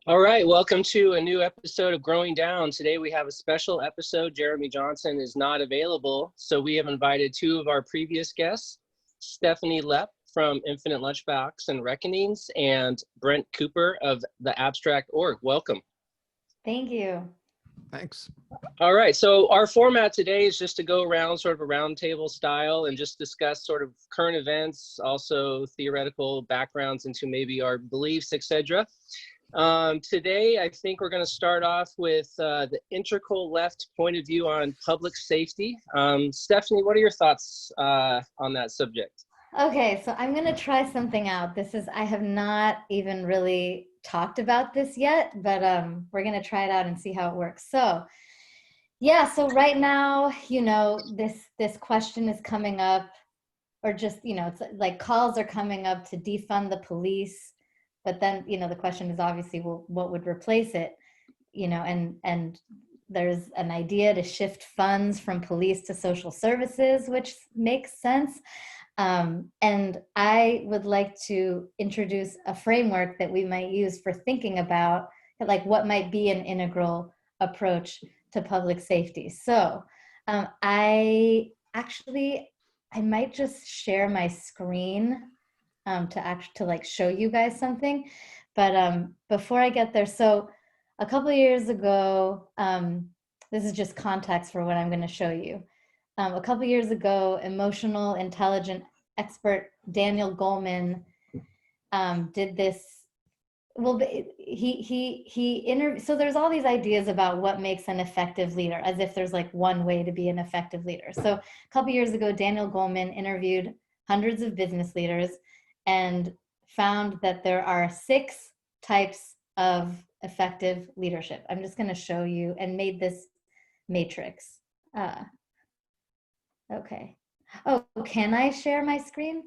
All right, welcome to a new episode of Growing Down. Today we have a special episode. Jeremy Johnson is not available, so we have invited two of our previous guests, Stephanie Lepp from Infinite Lunchbox and Reckonings, and Brent Cooper of the Abstract Org. Welcome. Thank you. Thanks. All right, so our format today is just to go around sort of a roundtable style and just discuss sort of current events, also theoretical backgrounds into maybe our beliefs, etc. Today, I think we're going to start off with the integral left point of view on public safety. Stephanie, what are your thoughts on that subject? Okay, so I'm going to try something out. I have not even really talked about this yet, but we're going to try it out and see how it works. So, yeah, so right now, this question is coming up, or just, it's like calls are coming up to defund the police. But then, the question is obviously, well, what would replace it? And there's an idea to shift funds from police to social services, which makes sense. And I would like to introduce a framework that we might use for thinking about like what might be an integral approach to public safety. So I might just share my screen to like show you guys something. But before I get there, so a couple of years ago, this is just context for what I'm going to show you. A couple of years ago, emotional intelligence expert Daniel Goleman did this. Well, he interviewed. So there's all these ideas about what makes an effective leader, as if there's like one way to be an effective leader. So a couple of years ago, Daniel Goleman interviewed hundreds of business leaders and found that there are 6 types of effective leadership. I'm just going to show you and made this matrix. Okay. Oh, can I share my screen?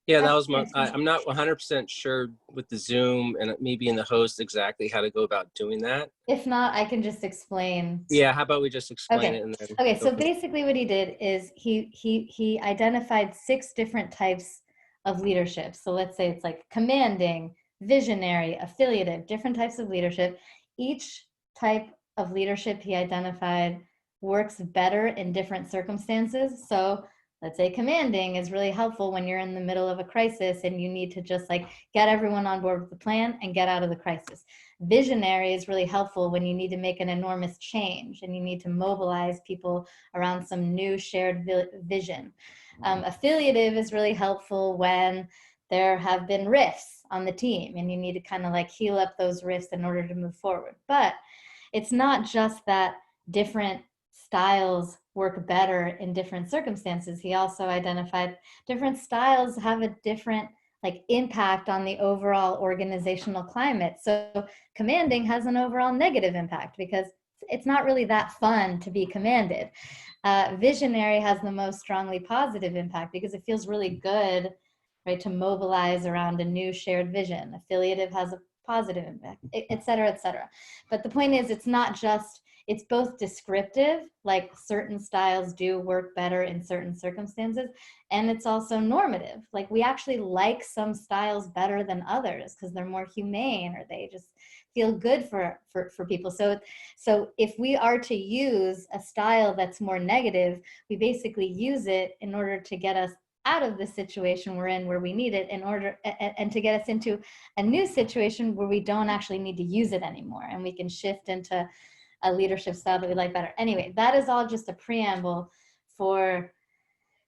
Yeah, that was I'm not 100% sure with the Zoom and maybe in the host exactly how to go about doing that. If not, I can just explain. Yeah, how about we just explain it and then. Okay, so basically what he did is he identified 6 different types of leadership. So let's say it's like commanding, visionary, affiliative, different types of leadership. Each type of leadership he identified works better in different circumstances. So let's say commanding is really helpful when you're in the middle of a crisis and you need to just like get everyone on board with the plan and get out of the crisis. Visionary is really helpful when you need to make an enormous change and you need to mobilize people around some new shared vision. Affiliative is really helpful when there have been rifts on the team and you need to kind of like heal up those rifts in order to move forward. But it's not just that different styles work better in different circumstances. He also identified different styles have a different like impact on the overall organizational climate. So commanding has an overall negative impact because it's not really that fun to be commanded. Visionary has the most strongly positive impact because it feels really good, right, to mobilize around a new shared vision. Affiliative has a positive impact, et cetera, et cetera. But the point is, it's both descriptive, like certain styles do work better in certain circumstances, and it's also normative. Like we actually like some styles better than others because they're more humane or they just feel good for people. So if we are to use a style that's more negative, we basically use it in order to get us out of the situation we're in where we need it and to get us into a new situation where we don't actually need to use it anymore and we can shift into a leadership style that we like better. Anyway, that is all just a preamble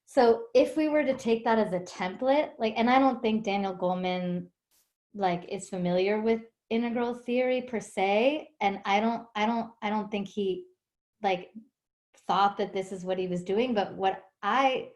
so if we were to take that as a template, like, and I don't think Daniel Goleman like is familiar with integral theory per se, and I don't think he like thought that this is what he was doing, but what I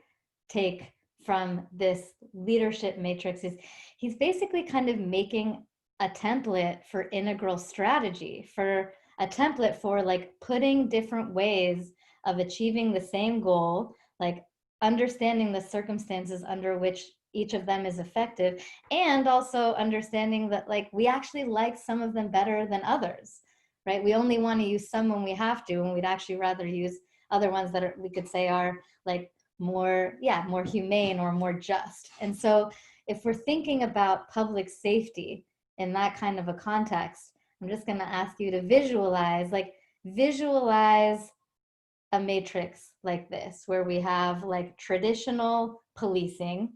take from this leadership matrix is he's basically kind of making a template for integral strategy, for a template for like putting different ways of achieving the same goal, like understanding the circumstances under which each of them is effective, and also understanding that like we actually like some of them better than others, right? We only want to use some when we have to, and we'd actually rather use other ones that are, we could say are like more humane or more just. And so if we're thinking about public safety, in that kind of a context, I'm just going to ask you to visualize, visualize a matrix like this, where we have like traditional policing,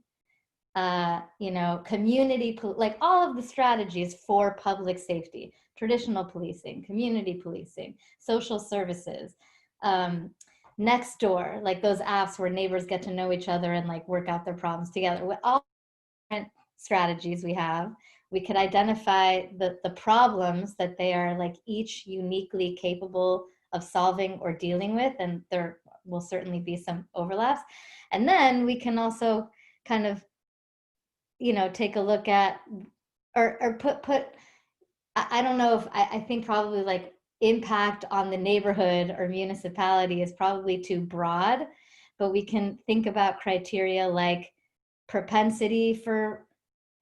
community, like all of the strategies for public safety, traditional policing, community policing, social services, next door, like those apps where neighbors get to know each other and like work out their problems together. With all different strategies we have, we could identify the problems that they are like each uniquely capable of solving or dealing with, and there will certainly be some overlaps. And then we can also kind of, take a look at, or put, I don't know if, I think probably like impact on the neighborhood or municipality is probably too broad, but we can think about criteria like propensity for,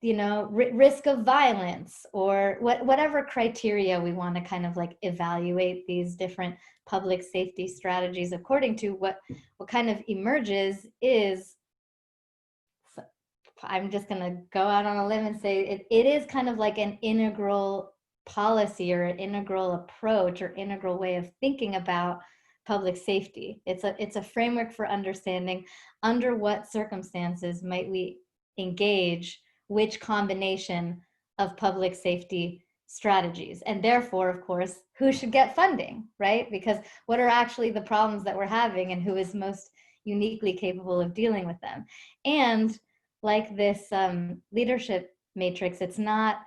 risk of violence, or whatever criteria we want to kind of like evaluate these different public safety strategies according to. What kind of emerges is, I'm just going to go out on a limb and say it is kind of like an integral policy or an integral approach or integral way of thinking about public safety. It's a framework for understanding under what circumstances might we engage which combination of public safety strategies, and therefore, of course, who should get funding, right? Because what are actually the problems that we're having and who is most uniquely capable of dealing with them. And like this leadership matrix, it's not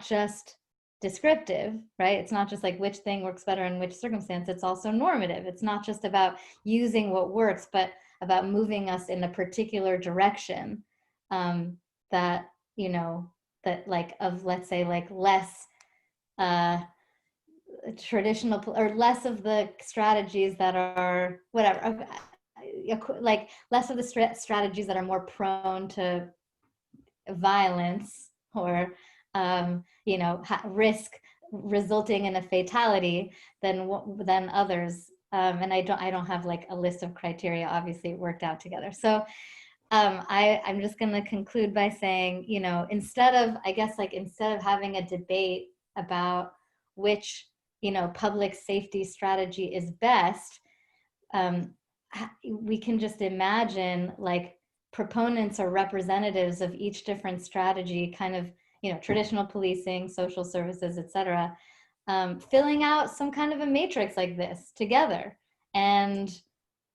just descriptive, right? It's not just like which thing works better in which circumstance. It's also normative. It's not just about using what works, but about moving us in a particular direction that, that like of, let's say, like less traditional, or less of the strategies that are whatever, like less of the strategies that are more prone to violence or risk resulting in a fatality than others. And I don't have like a list of criteria obviously worked out together. So I'm just going to conclude by saying, instead of having a debate about which, public safety strategy is best, we can just imagine like proponents or representatives of each different strategy, kind of, traditional policing, social services, etc., filling out some kind of a matrix like this together and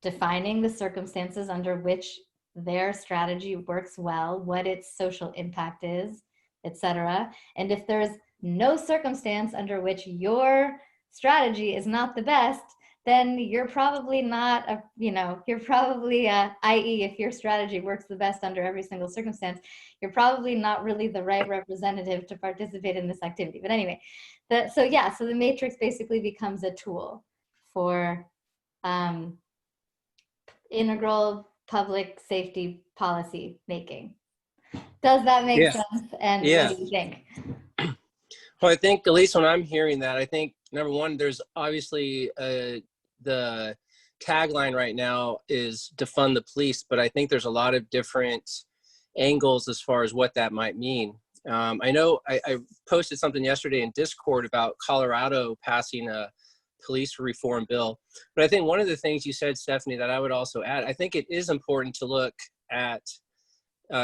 defining the circumstances under which their strategy works well, what its social impact is, etc. And if there's no circumstance under which your strategy is not the best, then you're probably not, i.e. if your strategy works the best under every single circumstance, you're probably not really the right representative to participate in this activity. But anyway, so the matrix basically becomes a tool for integral public safety policy making. Does that make sense? And what do you think? Well, I think, at least when I'm hearing that, I think, number one, there's obviously the tagline right now is defund the police, but I think there's a lot of different angles as far as what that might mean. I know I posted something yesterday in Discord about Colorado passing a police reform bill, but I think one of the things you said, Stephanie, that I would also add, I think it is important to look at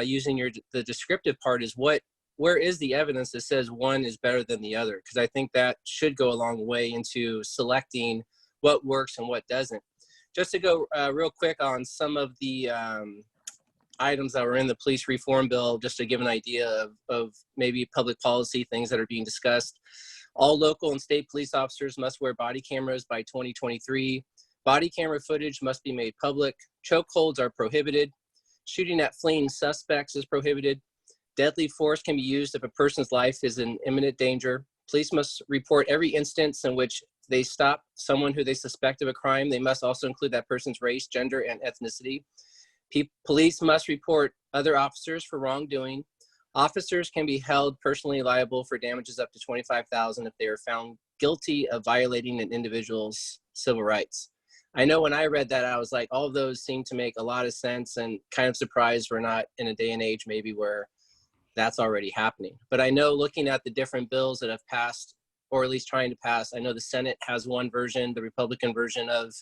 using the descriptive part is where is the evidence that says one is better than the other? Because I think that should go a long way into selecting what works and what doesn't. Just to go real quick on some of the items that were in the police reform bill, just to give an idea of maybe public policy things that are being discussed. All local and state police officers must wear body cameras by 2023. Body camera footage must be made public. Chokeholds are prohibited. Shooting at fleeing suspects is prohibited. Deadly force can be used if a person's life is in imminent danger. Police must report every instance in which they stop someone who they suspect of a crime. They must also include that person's race, gender, and ethnicity. Police must report other officers for wrongdoing. Officers can be held personally liable for damages up to $25,000 if they are found guilty of violating an individual's civil rights. I know when I read that, I was like, all of those seem to make a lot of sense, and kind of surprised we're not in a day and age maybe where that's already happening. But I know, looking at the different bills that have passed, or at least trying to pass, I know the Senate has one version, the Republican version of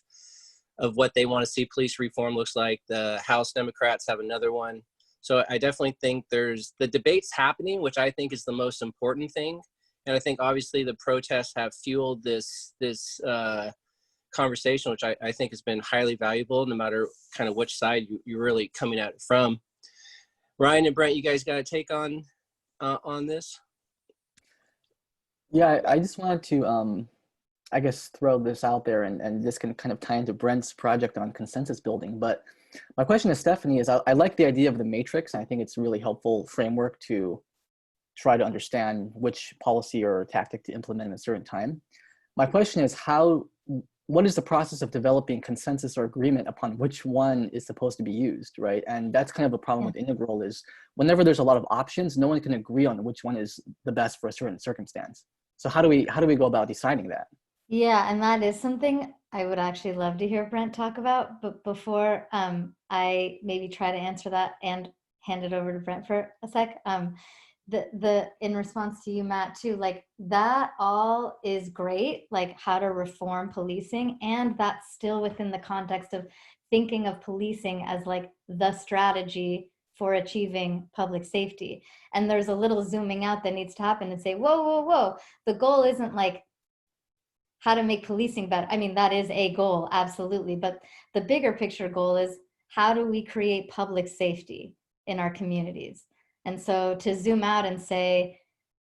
what they want to see police reform looks like. The House Democrats have another one. So I definitely think there's the debates happening, which I think is the most important thing. And I think obviously the protests have fueled this conversation, which I think has been highly valuable, no matter kind of which side you're really coming at it from. Ryan and Brent, you guys got a take on this? Yeah, I just wanted to, I guess, throw this out there, and this can kind of tie into Brent's project on consensus building. But my question to Stephanie is, I like the idea of the matrix. And I think it's a really helpful framework to try to understand which policy or tactic to implement at a certain time. My question is, what is the process of developing consensus or agreement upon which one is supposed to be used, right? And that's kind of a problem with integral, is whenever there's a lot of options, no one can agree on which one is the best for a certain circumstance. So how do we go about deciding that? Yeah, and that is something I would actually love to hear Brent talk about. But before I maybe try to answer that and hand it over to Brent for a sec, the in response to you, Matt, too, like that all is great, like how to reform policing, and that's still within the context of thinking of policing as like the strategy for achieving public safety. And there's a little zooming out that needs to happen and say, whoa, whoa, whoa, the goal isn't like how to make policing better. I mean, that is a goal, absolutely. But the bigger picture goal is, how do we create public safety in our communities? And so to zoom out and say,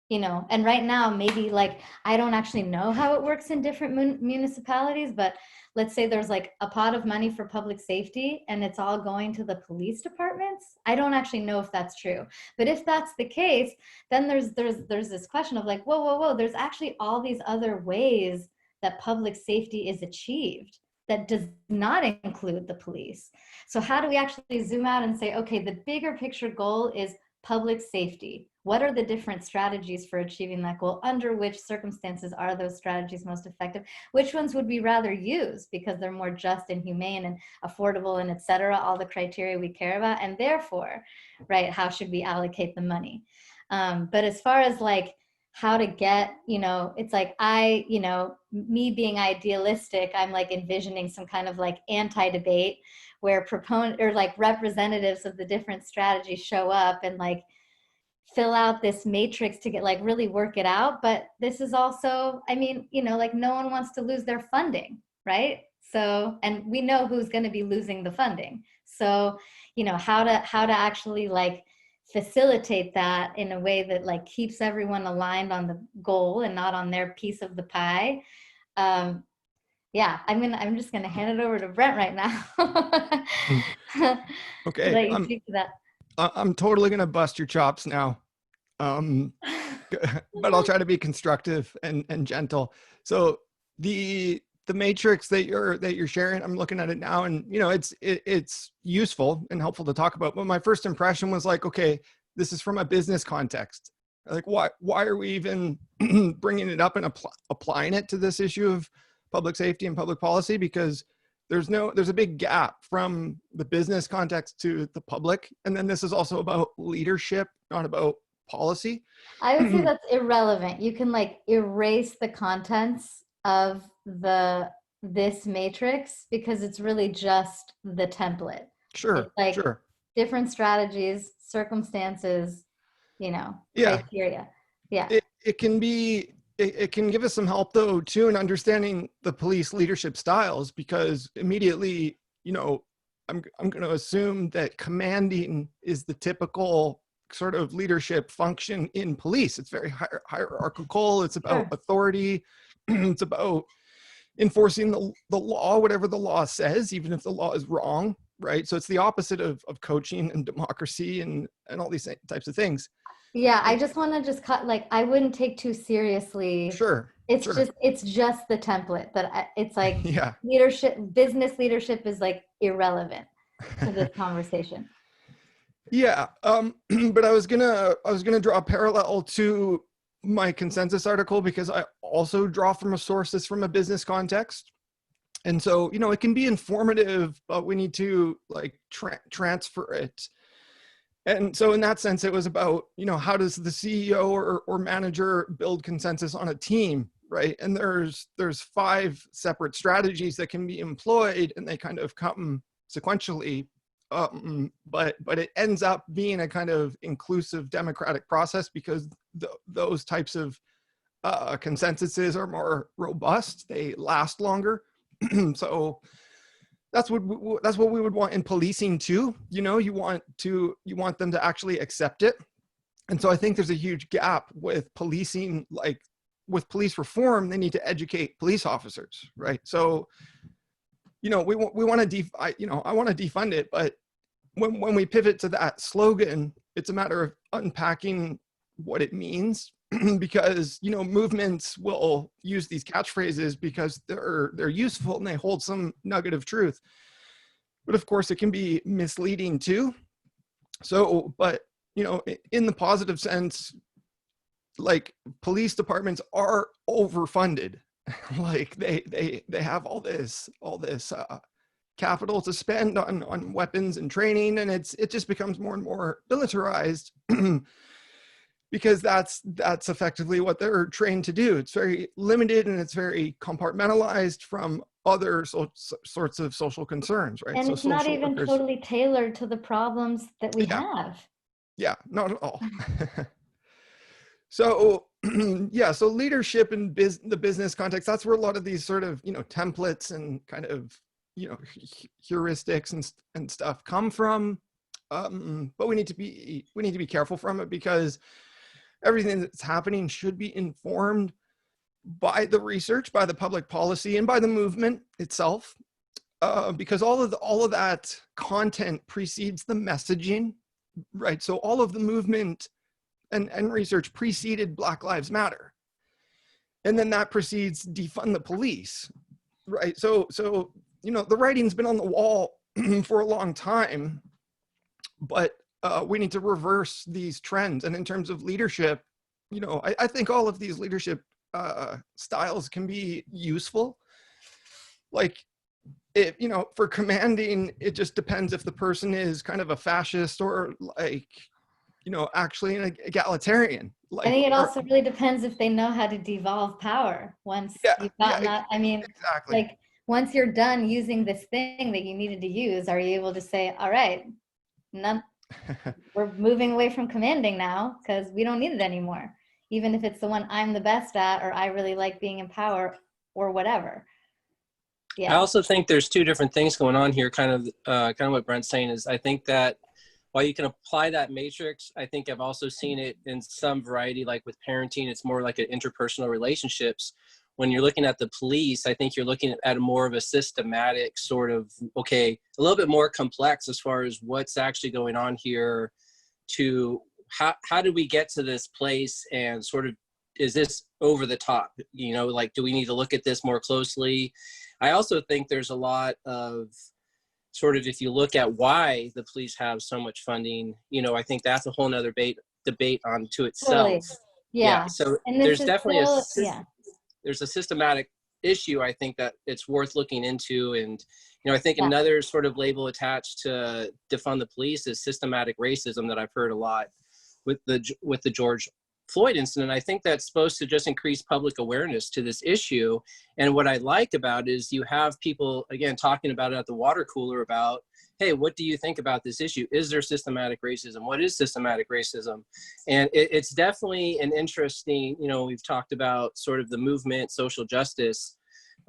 you know, and right now, maybe like, I don't actually know how it works in different municipalities, but let's say there's like a pot of money for public safety and it's all going to the police departments. I don't actually know if that's true, but if that's the case, then there's this question of like, whoa, whoa, whoa, there's actually all these other ways that public safety is achieved that does not include the police. So how do we actually zoom out and say, okay, the bigger picture goal is public safety. What are the different strategies for achieving that goal? Under which circumstances are those strategies most effective? Which ones would we rather use because they're more just and humane and affordable and et cetera, all the criteria we care about? And therefore, right, how should we allocate the money? But as far as like how to get, you know, it's like me being idealistic, I'm like envisioning some kind of like anti-debate where proponent or like representatives of the different strategies show up and like fill out this matrix to get like really work it out. But this is also, I mean, you know, like no one wants to lose their funding, right? So, and we know who's going to be losing the funding. So, you know, how to actually like facilitate that in a way that like keeps everyone aligned on the goal and not on their piece of the pie. Yeah, I'm just gonna hand it over to Brent right now. Okay, Let you speak to that. I'm totally gonna bust your chops now, but I'll try to be constructive and gentle. So the matrix that you're sharing, I'm looking at it now, and you know it's useful and helpful to talk about. But my first impression was like, okay, this is from a business context. Like, why are we even bringing it up and applying it to this issue of public safety and public policy? Because there's a big gap from the business context to the public. And then this is also about leadership, not about policy. I would say that's irrelevant. You can like erase the contents of this matrix because it's really just the template. Sure, it's like sure. Different strategies, circumstances, you know, criteria. Yeah. It can be, it can give us some help though too in understanding the police leadership styles, because immediately, you know, I'm going to assume that commanding is the typical sort of leadership function in police. It's very hierarchical. It's about authority. It's about enforcing the law, whatever the law says, even if the law is wrong, right? So it's the opposite of coaching and democracy and all these types of things. Yeah, I just want to cut, like, I wouldn't take too seriously. Sure. It's just the template, but it's like yeah. Business leadership is like irrelevant to this conversation. Yeah. But I was gonna draw a parallel to my consensus article, because I also draw from a source that's from a business context. And so, you know, it can be informative, but we need to like transfer it. And so in that sense, it was about, you know, how does the CEO or manager build consensus on a team, right? And there's 5 separate strategies that can be employed, and they kind of come sequentially. But it ends up being a kind of inclusive democratic process, because those types of consensuses are more robust, they last longer. So that's what we would want in policing too. You know, you want them to actually accept it. And so I think there's a huge gap with policing. Like with police reform, they need to educate police officers, right? So, you know, we want to I want to defund it, but when we pivot to that slogan, it's a matter of unpacking what it means. Because, you know, movements will use these catchphrases because they're useful and they hold some nugget of truth. But of course, it can be misleading too. So, but, you know, in the positive sense, like police departments are overfunded. Like they have all this capital to spend on weapons and training, and it just becomes more and more militarized. Because that's effectively what they're trained to do. It's very limited and it's very compartmentalized from other sorts of social concerns, right? And So it's not social even workers, totally tailored to the problems that we Yeah. have. Yeah, not at all. So yeah, so leadership in the business context, that's where a lot of these sort of, you know, templates and kind of, you know, heuristics and stuff come from. But we need to be careful from it, because everything that's happening should be informed by the research, by the public policy, and by the movement itself, because all of that content precedes the messaging, right? So all of the movement and research preceded Black Lives Matter, and then that precedes defund the police, right? So you know, the writing's been on the wall for a long time, but we need to reverse these trends. And in terms of leadership, you know, I think all of these leadership styles can be useful. Like, you know, for commanding, it just depends if the person is kind of a fascist or, like, you know, actually an egalitarian. Like, I think it also really depends if they know how to devolve power once you've gotten that. I mean, exactly. like once you're done using this thing that you needed to use, are you able to say, all right, we're moving away from commanding now because we don't need it anymore, even if it's the one I'm the best at, or I really like being in power, or whatever. Yeah. I also think there's 2 different things going on here. Kind of what Brent's saying is, I think that while you can apply that matrix, I think I've also seen it in some variety, like with parenting, it's more like an interpersonal relationships. When you're looking at the police, I think you're looking at a more of a systematic sort of, okay, a little bit more complex as far as what's actually going on here, to how do we get to this place, and sort of, is this over the top? You know, like, do we need to look at this more closely? I also think there's a lot of sort of, if you look at why the police have so much funding, you know, I think that's a whole nother debate onto itself. Totally. Yeah. So and there's definitely still, there's a systematic issue, I think, that it's worth looking into. And, you know, I think another sort of label attached to defund the police is systematic racism, that I've heard a lot with the George Floyd incident. I think that's supposed to just increase public awareness to this issue. And what I like about it is you have people, again, talking about it at the water cooler about, hey, what do you think about this issue? Is there systematic racism? What is systematic racism? And it's definitely an interesting, you know, we've talked about sort of the movement, social justice.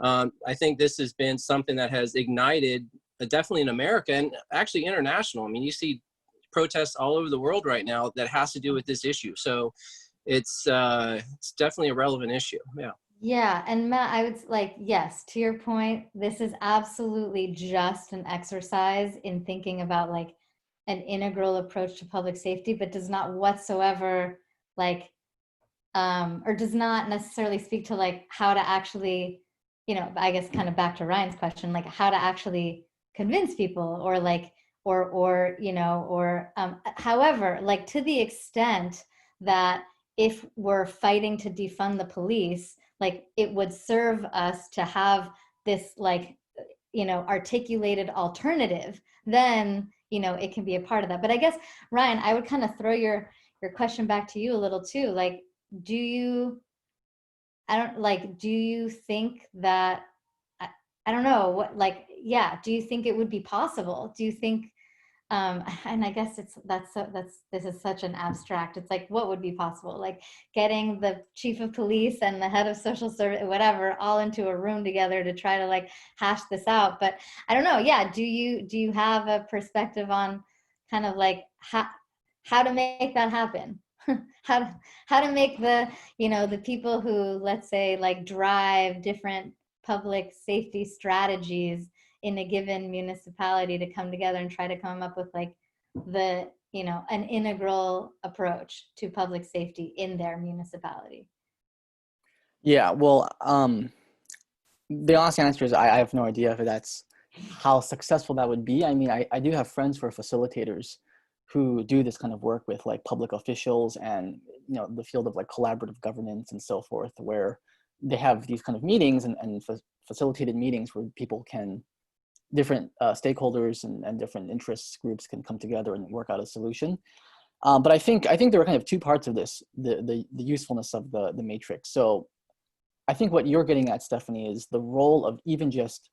I think this has been something that has ignited, definitely in America and actually international. I mean, you see protests all over the world right now that has to do with this issue. So it's definitely a relevant issue. Yeah. Yeah. And Matt, I would like, yes, to your point, this is absolutely just an exercise in thinking about like an integral approach to public safety, but does not whatsoever like, or does not necessarily speak to like how to actually, you know, I guess kind of back to Ryan's question, like how to actually convince people, or like, or you know, or however, like to the extent that if we're fighting to defund the police, like it would serve us to have this like, you know, articulated alternative, then, it can be a part of that. But I guess, Ryan, I would kind of throw your question back to you a little too. Like, do you think that, I don't know what, like, yeah, do you think it would be possible? Do you think, and I guess this is such an abstract, it's like, what would be possible? Like getting the chief of police and the head of social service, whatever, all into a room together to try to like hash this out. But I don't know. Yeah. Do you have a perspective on kind of like how to make that happen? how to make the people who, let's say, like drive different public safety strategies in a given municipality to come together and try to come up with like an integral approach to public safety in their municipality? Yeah, well, the honest answer is I have no idea if that's how successful that would be. I mean, I do have friends who are facilitators who do this kind of work with like public officials and, the field of like collaborative governance and so forth, where they have these kind of meetings and facilitated meetings where people can, different stakeholders and different interest groups can come together and work out a solution. But I think there are kind of two parts of this, the usefulness of the matrix. So I think what you're getting at, Stephanie, is the role of even just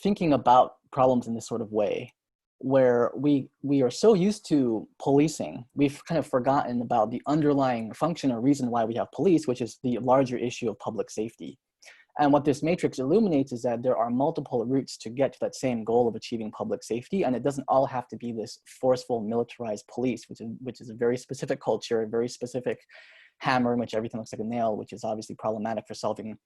thinking about problems in this sort of way, where we are so used to policing, we've kind of forgotten about the underlying function or reason why we have police, which is the larger issue of public safety. And what this matrix illuminates is that there are multiple routes to get to that same goal of achieving public safety, and it doesn't all have to be this forceful militarized police, which is a very specific culture, a very specific hammer in which everything looks like a nail, which is obviously problematic for solving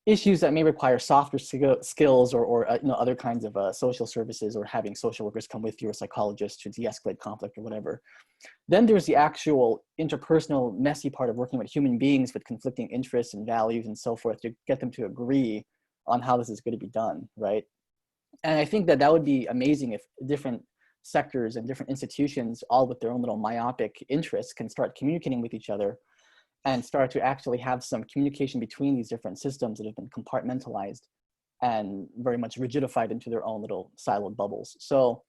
issues that may require softer skills or other kinds of social services, or having social workers come with you or psychologists to de-escalate conflict or whatever. Then there's the actual interpersonal messy part of working with human beings with conflicting interests and values and so forth to get them to agree on how this is going to be done, right? And I think that would be amazing if different sectors and different institutions, all with their own little myopic interests, can start communicating with each other and start to actually have some communication between these different systems that have been compartmentalized and very much rigidified into their own little siloed bubbles. So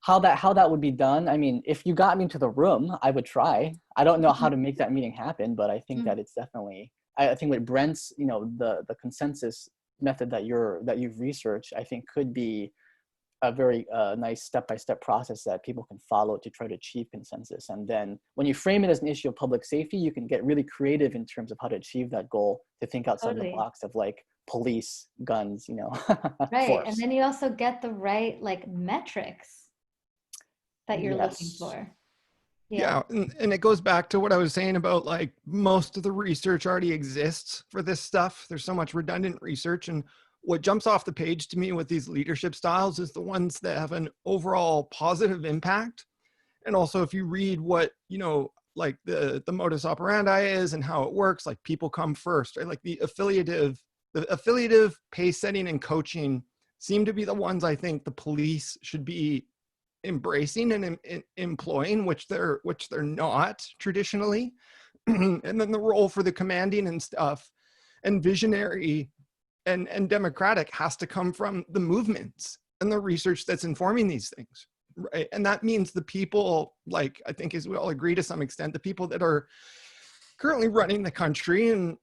how that would be done, I mean, if you got me into the room, I would try. I don't know how to make that meeting happen, but I think that it's definitely, I think with Brent's, the consensus method that you've researched, I think could be a very nice step-by-step process that people can follow to try to achieve consensus. And then when you frame it as an issue of public safety, you can get really creative in terms of how to achieve that goal, to think outside the box of like police, guns, Right. force. And then you also get the right like metrics that you're looking for. Yeah. And it goes back to what I was saying about like most of the research already exists for this stuff. There's so much redundant research, and what jumps off the page to me with these leadership styles is the ones that have an overall positive impact. And also if you read what, like the modus operandi is and how it works, like people come first, right? Like the affiliative pace setting and coaching seem to be the ones I think the police should be embracing and employing, which they're not traditionally. And then the role for the commanding and stuff and visionary and democratic has to come from the movements and the research that's informing these things, right? And that means the people, like I think as we all agree to some extent, the people that are currently running the country and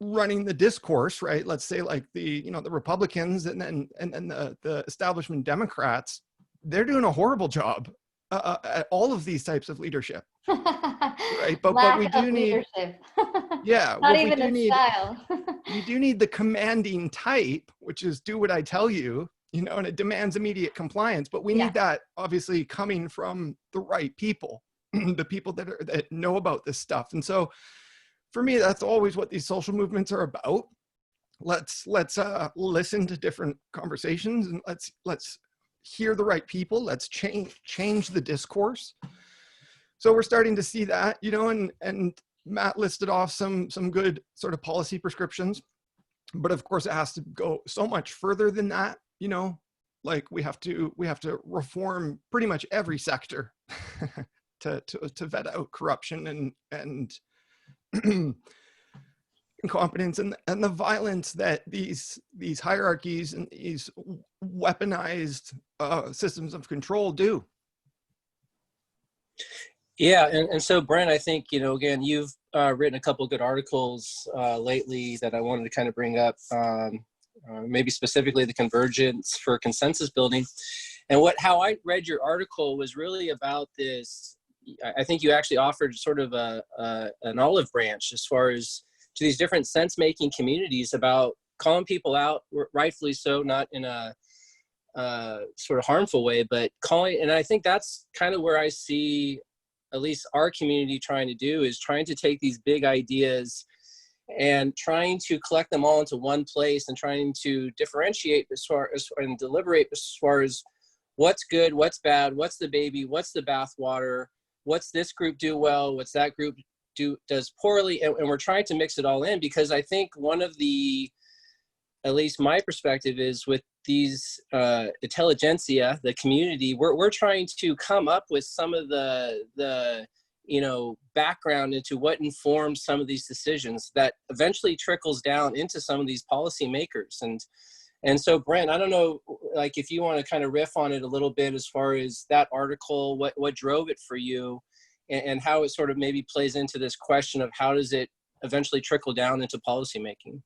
running the discourse, right? Let's say like the Republicans and then the establishment Democrats, they're doing a horrible job at all of these types of leadership, right? But we do need leadership. Yeah, not even a style. We do need the commanding type, which is do what I tell you, and it demands immediate compliance. But we need that obviously coming from the right people, the people that know about this stuff. And so for me, that's always what these social movements are about. Let's listen to different conversations, and let's hear the right people. Let's change the discourse. So we're starting to see that, and Matt listed off some good sort of policy prescriptions, but of course it has to go so much further than that. Like we have to reform pretty much every sector to vet out corruption and incompetence and the violence that these hierarchies and these weaponized systems of control do. Yeah, and so Brent, I think, again, you've written a couple good articles lately that I wanted to kind of bring up, maybe specifically the convergence for consensus building. And how I read your article was really about this. I think you actually offered sort of an olive branch as far as to these different sense-making communities about calling people out, rightfully so, not in a sort of harmful way, but calling. And I think that's kind of where I see at least our community trying to do, is trying to take these big ideas and trying to collect them all into one place and trying to differentiate as far as and deliberate as far as what's good, what's bad, what's the baby, what's the bathwater, what's this group do well, what's that group does poorly, and we're trying to mix it all in, because I think one of the, at least my perspective is with these intelligentsia, the community, we're trying to come up with some of the background into what informs some of these decisions that eventually trickles down into some of these policy makers. And so Brent, I don't know, like if you want to kind of riff on it a little bit as far as that article, what drove it for you, and how it sort of maybe plays into this question of how does it eventually trickle down into policymaking.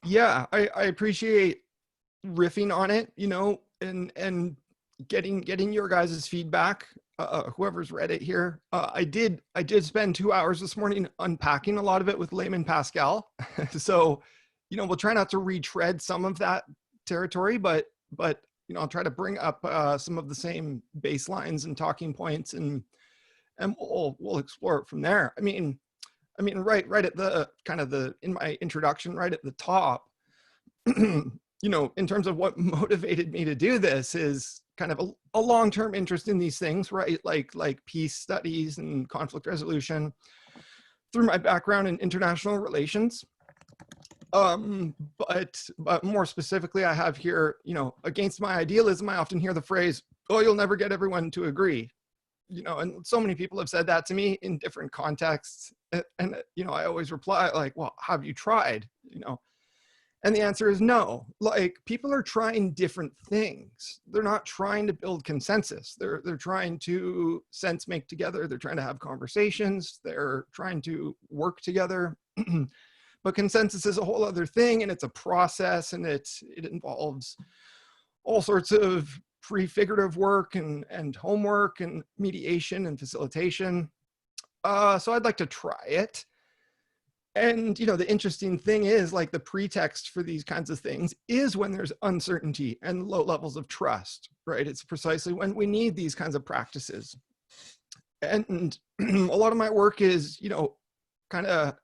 Yeah, I appreciate riffing on it, and getting your guys' feedback, whoever's read it here. I did spend 2 hours this morning unpacking a lot of it with Layman Pascal. So, we'll try not to retread some of that territory, but I'll try to bring up some of the same baselines and talking points, and we'll explore it from there. I mean, right at the kind of in my introduction, right at the top, in terms of what motivated me to do this is kind of a long-term interest in these things, right? Like peace studies and conflict resolution through my background in international relations. But more specifically, I have here, against my idealism, I often hear the phrase, "Oh, you'll never get everyone to agree." And so many people have said that to me in different contexts. And I always reply like, "Well, have you tried?" And the answer is no. Like, people are trying different things. They're not trying to build consensus. They're trying to sense make together. They're trying to have conversations. They're trying to work together. But consensus is a whole other thing, and it's a process, and it involves all sorts of prefigurative work and homework and mediation and facilitation. So I'd like to try it. And, the interesting thing is, like, the pretext for these kinds of things is when there's uncertainty and low levels of trust, right? It's precisely when we need these kinds of practices. And a lot of my work is, kind of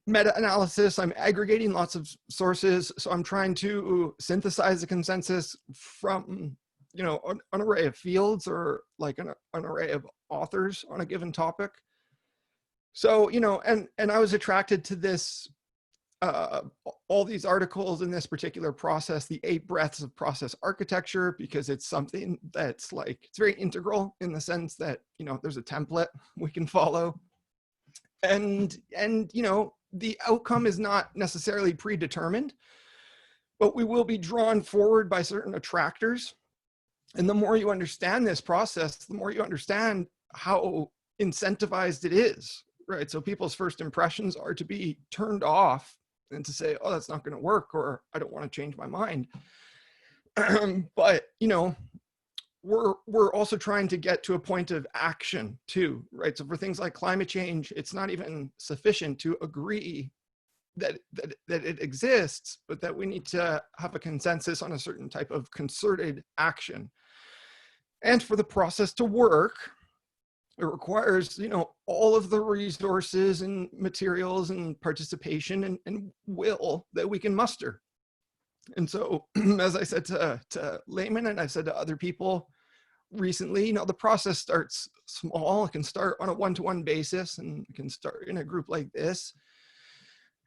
meta-analysis. I'm aggregating lots of sources. So I'm trying to synthesize a consensus from, an array of fields, or like an array of authors on a given topic. So, and I was attracted to this, all these articles in this particular process, the 8 breadths of process architecture, because it's something that's like, it's very integral in the sense that, there's a template we can follow. And the outcome is not necessarily predetermined, but we will be drawn forward by certain attractors. And the more you understand this process, the more you understand how incentivized it is, right? So people's first impressions are to be turned off and to say, "Oh, that's not going to work," or "I don't want to change my mind." But, we're also trying to get to a point of action too, right? So for things like climate change, it's not even sufficient to agree that it exists, but that we need to have a consensus on a certain type of concerted action. And for the process to work, it requires, all of the resources and materials and participation and will that we can muster. And so, as I said to Layman, and I've said to other people recently, the process starts small. It can start on a one-to-one basis, and it can start in a group like this,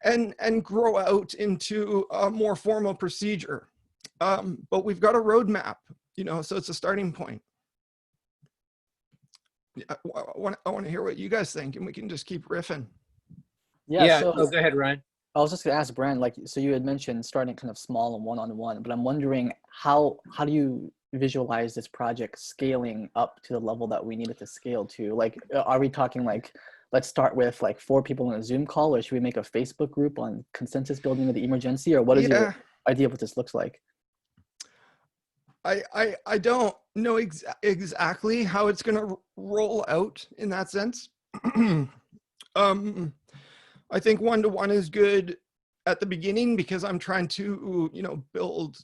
and grow out into a more formal procedure. But we've got a roadmap, so it's a starting point. I want to hear what you guys think, and we can just keep riffing. Yeah. So go ahead, Ryan. I was just going to ask Brent, so you had mentioned starting kind of small and one-on-one, but I'm wondering how do you visualize this project scaling up to the level that we need it to scale to? Like, are we talking like, let's start with like 4 people in a Zoom call, or should we make a Facebook group on consensus building of the emergency, or what is your idea of what this looks like? I don't know exactly how it's going to roll out in that sense. I think one-to-one is good at the beginning because I'm trying to, you know, build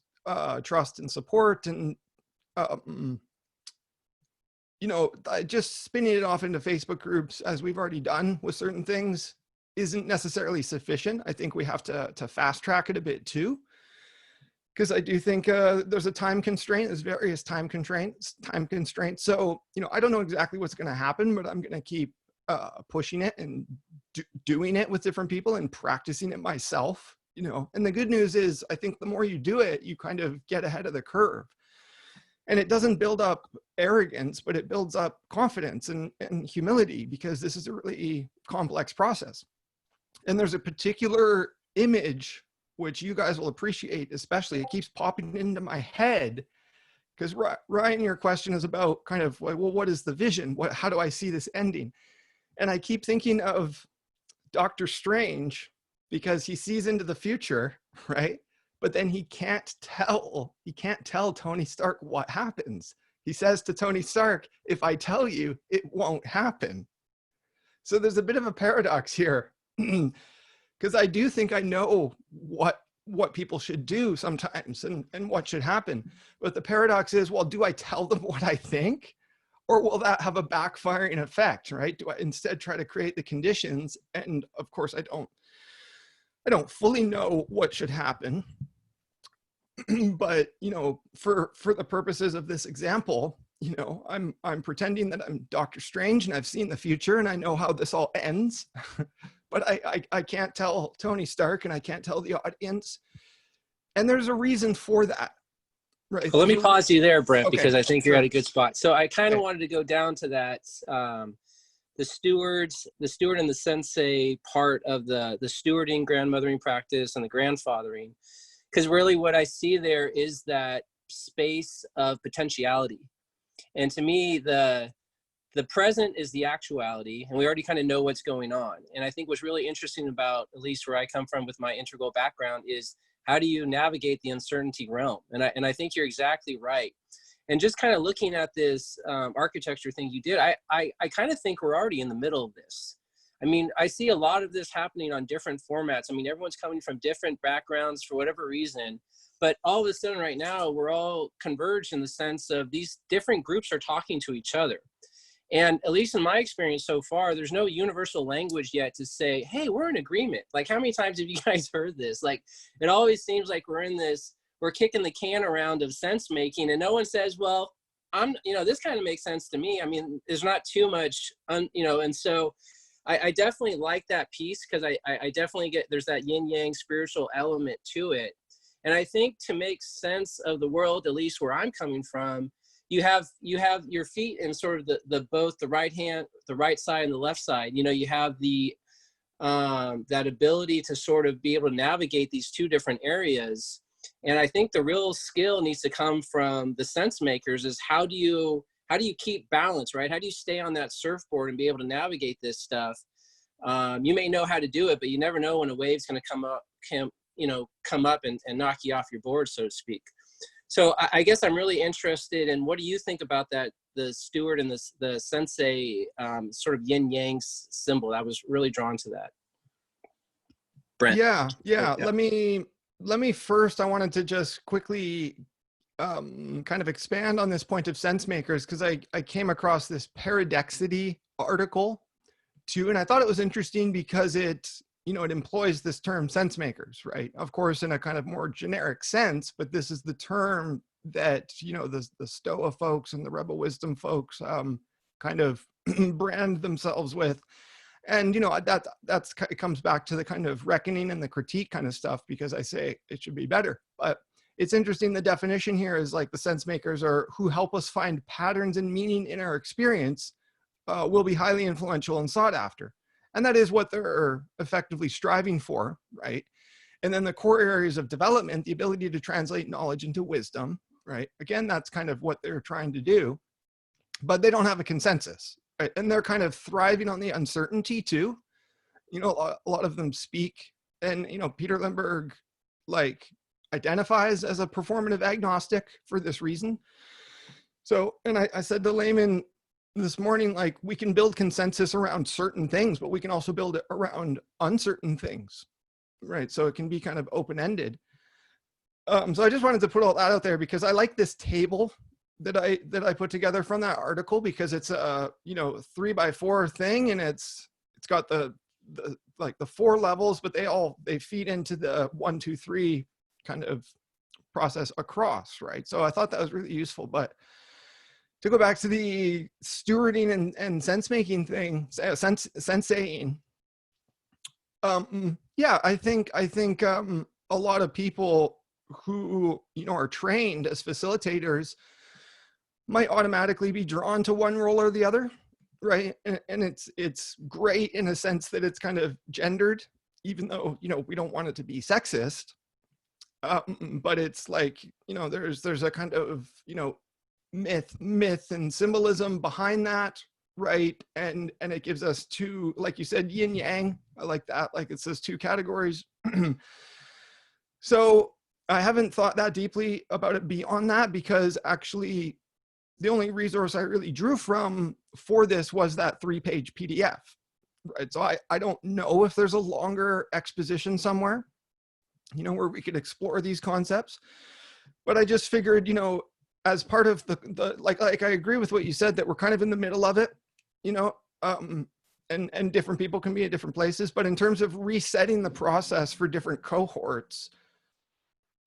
trust and support, and you know, just spinning it off into Facebook groups, as we've already done with certain things, isn't necessarily sufficient. I think we have to fast track it a bit too, because I do think there's a time constraint. There's various time constraints. So, you know, I don't know exactly what's going to happen, but I'm going to keep pushing it and doing it with different people and practicing it myself, you know. And the good news is, I think the more you do it, you kind of get ahead of the curve. And it doesn't build up arrogance, but it builds up confidence and humility, because this is a really complex process. And there's a particular image which you guys will appreciate, especially. It keeps popping into my head, because Ryan, your question is about kind of like, well, what is the vision? How do I see this ending? And I keep thinking of Dr. Strange, because he sees into the future, right? But then he can't tell Tony Stark what happens. He says to Tony Stark, if I tell you, it won't happen. So there's a bit of a paradox here, because I do think I know what people should do sometimes and what should happen. But the paradox is, well, do I tell them what I think? Or will that have a backfiring effect, right? Do I instead try to create the conditions? And of course, I don't fully know what should happen. But, you know, for the purposes of this example, you know, I'm pretending that I'm Dr. Strange and I've seen the future and I know how this all ends. But I can't tell Tony Stark, and I can't tell the audience. And there's a reason for that. Right. Well, let me pause you there, Brent, Okay, because I think you're sure. at a good spot. So I kind of Okay. wanted to go down to that, the steward and the sensei part of the stewarding, grandmothering practice, and the grandfathering, because really what I see there is that space of potentiality. And to me, the present is the actuality, and we already kind of know what's going on. And I think what's really interesting about, at least where I come from with my integral background, is how do you navigate the uncertainty realm? And I think you're exactly right. And just kind of looking at this architecture thing you did, I kind of think we're already in the middle of this. I mean, I see a lot of this happening on different formats. I mean, everyone's coming from different backgrounds for whatever reason, but all of a sudden right now, we're all converged in the sense of these different groups are talking to each other. And at least in my experience so far, there's no universal language yet to say, hey, we're in agreement. Like, how many times have you guys heard this? Like, it always seems like we're kicking the can around of sense making, and no one says, well, this kind of makes sense to me. I mean, there's not too much, and so I definitely like that piece, because I definitely get, there's that yin yang spiritual element to it. And I think to make sense of the world, at least where I'm coming from, you have your feet in sort of the both the right side and the left side. You know, you have the that ability to sort of be able to navigate these two different areas. And I think the real skill needs to come from the sense makers, is how do you keep balance, right? How do you stay on that surfboard and be able to navigate this stuff? You may know how to do it, but you never know when a wave's going to come up and knock you off your board, so to speak. So I guess I'm really interested in, what do you think about that, the steward and the sensei sort of yin yang symbol? I was really drawn to that. Brent. Yeah. Let me first, I wanted to just quickly kind of expand on this point of sense makers, because I came across this Paradexity article too, and I thought it was interesting because it employs this term sense makers, right? Of course, in a kind of more generic sense, but this is the term that, the Stoa folks and the Rebel Wisdom folks kind of brand themselves with. And, it comes back to the kind of reckoning and the critique kind of stuff, because I say it should be better. But it's interesting, the definition here is like, the sense makers are who help us find patterns and meaning in our experience will be highly influential and sought after. And that is what they're effectively striving for, right? And then the core areas of development, the ability to translate knowledge into wisdom, right? Again, that's kind of what they're trying to do, but they don't have a consensus, right? And they're kind of thriving on the uncertainty too. You know, a lot of them speak, and, you know, Peter Lindbergh, like, identifies as a performative agnostic for this reason. So, and I said to Layman this morning, like, we can build consensus around certain things, but we can also build it around uncertain things, right? So it can be kind of open-ended. So I just wanted to put all that out there because I like this table that I put together from that article, because it's a, you know, 3x4 thing, and it's got the like the 4 levels, but they feed into the 1, 2, 3 kind of process across, right? So I thought that was really useful. But to go back to the stewarding and sense making thing, senseiing, yeah, I think a lot of people who, you know, are trained as facilitators might automatically be drawn to one role or the other, right? And it's great in a sense that it's kind of gendered, even though, you know, we don't want it to be sexist. But it's like, you know, there's a kind of, you know, myth and symbolism behind that, right? And it gives us 2, like you said, yin yang. I like that. Like, it says 2 categories. So I haven't thought that deeply about it beyond that, because actually the only resource I really drew from for this was that 3-page PDF, right? So I don't know if there's a longer exposition somewhere, you know, where we could explore these concepts. But I just figured, you know, as part of the like I agree with what you said, that we're kind of in the middle of it, you know, and different people can be at different places. But in terms of resetting the process for different cohorts,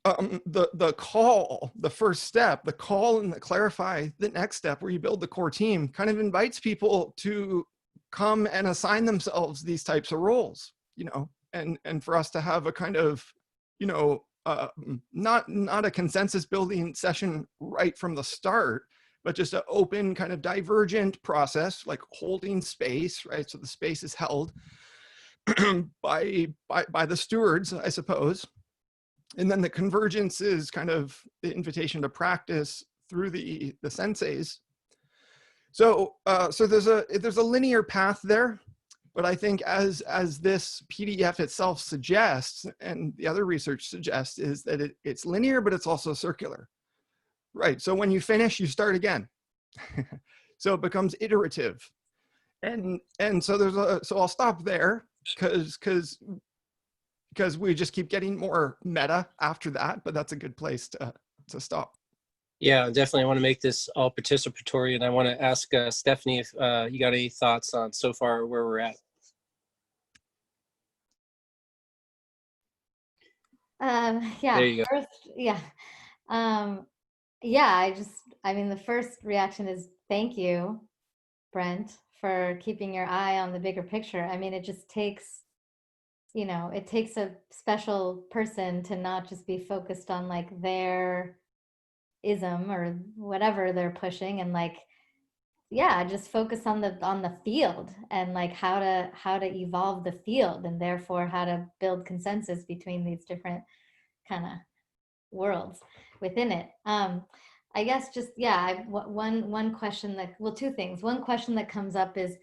the call, the first step, the call and the clarify, the next step where you build the core team, kind of invites people to come and assign themselves these types of roles, you know, and for us to have a kind of, you know, not a consensus building session right from the start, but just an open kind of divergent process, like holding space, right? So the space is held by the stewards, I suppose. And then the convergence is kind of the invitation to practice through the senseis. So so there's a linear path there, but I think as this PDF itself suggests, and the other research suggests, is that it's linear, but it's also circular, right? So when you finish, you start again. So it becomes iterative, and so so I'll stop there because we just keep getting more meta after that, but that's a good place to stop. Yeah, definitely. I want to make this all participatory, and I want to ask Stephanie if you got any thoughts on so far where we're at. Yeah. There you go. First, yeah. Yeah. I mean, the first reaction is thank you, Brent, for keeping your eye on the bigger picture. I mean, it just takes, you know, it takes a special person to not just be focused on like their ism or whatever they're pushing, and like, yeah, just focus on the field and like how to evolve the field, and therefore how to build consensus between these different kind of worlds within it. I guess just, yeah, one question that, well, 2 things. One question that comes up is,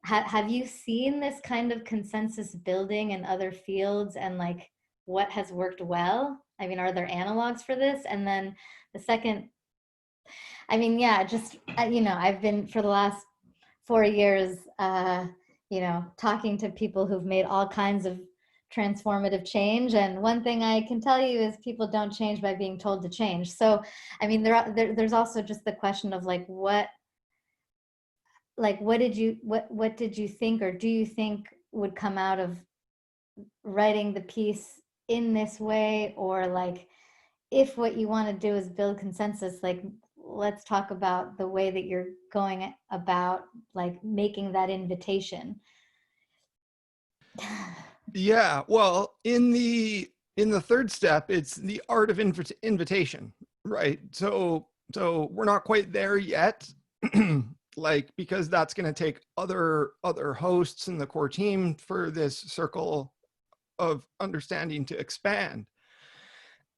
have you seen this kind of consensus building in other fields, and like what has worked well? I mean, are there analogs for this? And then the second, I mean, yeah, just, you know, I've been for the last 4 years, you know, talking to people who've made all kinds of transformative change. And one thing I can tell you is people don't change by being told to change. So, I mean, there's also just the question of like, what did you think, or do you think would come out of writing the piece in this way? Or like, if what you want to do is build consensus, like, let's talk about the way that you're going about like making that invitation. Yeah, well, in the third step, it's the art of invitation, right? So we're not quite there yet, like, because that's going to take other hosts in the core team for this circle of understanding to expand.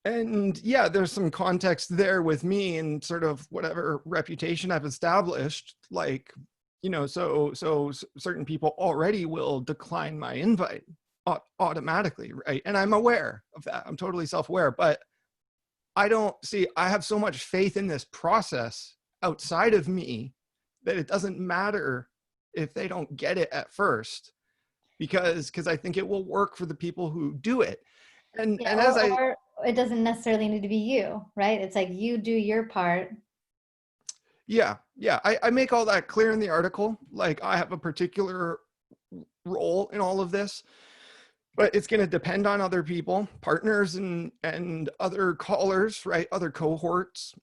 And yeah, there's some context there with me and sort of whatever reputation I've established, like, you know, so certain people already will decline my invite automatically, right? And I'm aware of that. I'm totally self-aware, but I have so much faith in this process outside of me that it doesn't matter if they don't get it at first, because I think it will work for the people who do it. And Yeah, or it doesn't necessarily need to be you, right? It's like you do your part. Yeah, I make all that clear in the article. Like, I have a particular role in all of this, but it's going to depend on other people, partners, and other callers, right? Other cohorts.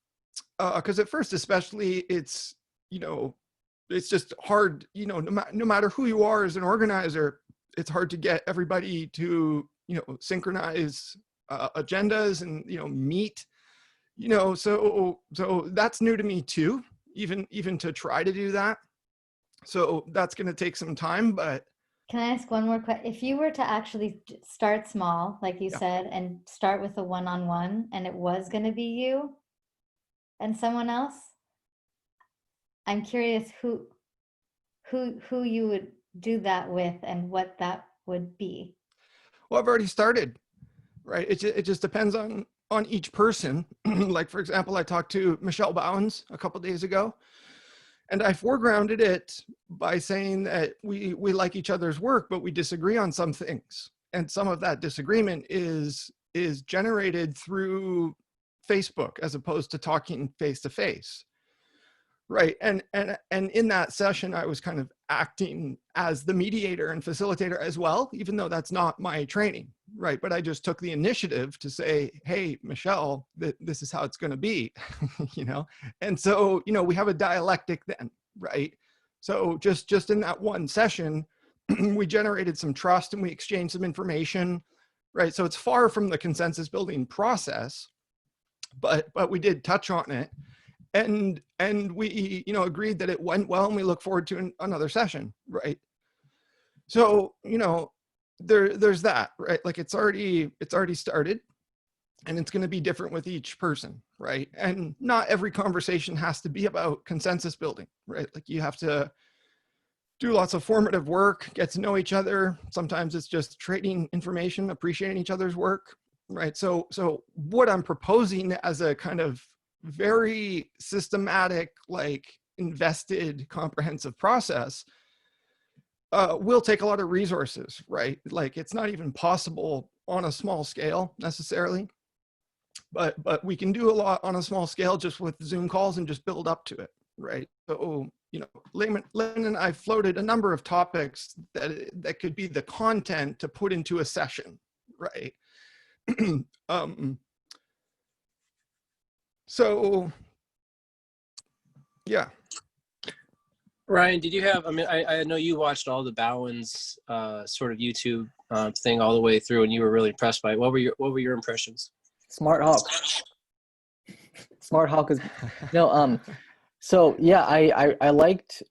Because at first, especially, it's, you know, it's just hard, you know, no matter who you are as an organizer, it's hard to get everybody to, you know, synchronize agendas and, you know, meet, you know, so that's new to me too, even to try to do that. So that's going to take some time, but. Can I ask one more question? If you were to actually start small, like you said, and start with a one-on-one, and it was going to be you and someone else, I'm curious who you would do that with and what that would be. Well, I've already started, right? It just depends on each person. Like, for example, I talked to Michelle Bowens a couple days ago, and I foregrounded it by saying that we like each other's work, but we disagree on some things. And some of that disagreement is generated through Facebook as opposed to talking face to face. Right. And in that session, I was kind of acting as the mediator and facilitator as well, even though that's not my training. Right. But I just took the initiative to say, hey, Michelle, this is how it's going to be, you know? And so, you know, we have a dialectic then. Right. So just in that one session, we generated some trust and we exchanged some information. Right. So it's far from the consensus building process, but we did touch on it. And we, you know, agreed that it went well, and we look forward to another session, right? So, you know, there's that, right? Like, it's already started, and it's going to be different with each person, right? And not every conversation has to be about consensus building, right? Like, you have to do lots of formative work, get to know each other. Sometimes it's just trading information, appreciating each other's work, right? So what I'm proposing as a kind of very systematic, like, invested, comprehensive process will take a lot of resources, right? Like, it's not even possible on a small scale necessarily, but we can do a lot on a small scale just with Zoom calls and just build up to it, right? So, you know, Lynn and I floated a number of topics that could be the content to put into a session, right? So, yeah. Ryan, did you have, I mean, I know you watched all the Bowens sort of YouTube thing all the way through, and you were really impressed by it. What were your impressions? Smart Hawk. Smart Hawk is, no, so yeah, I liked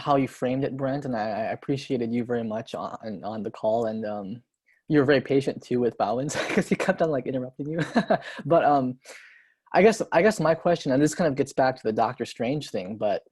how you framed it, Brent, and I appreciated you very much on the call, and you were very patient too with Bowens because he kept on like interrupting you. But I guess my question, and this kind of gets back to the Dr. Strange thing, but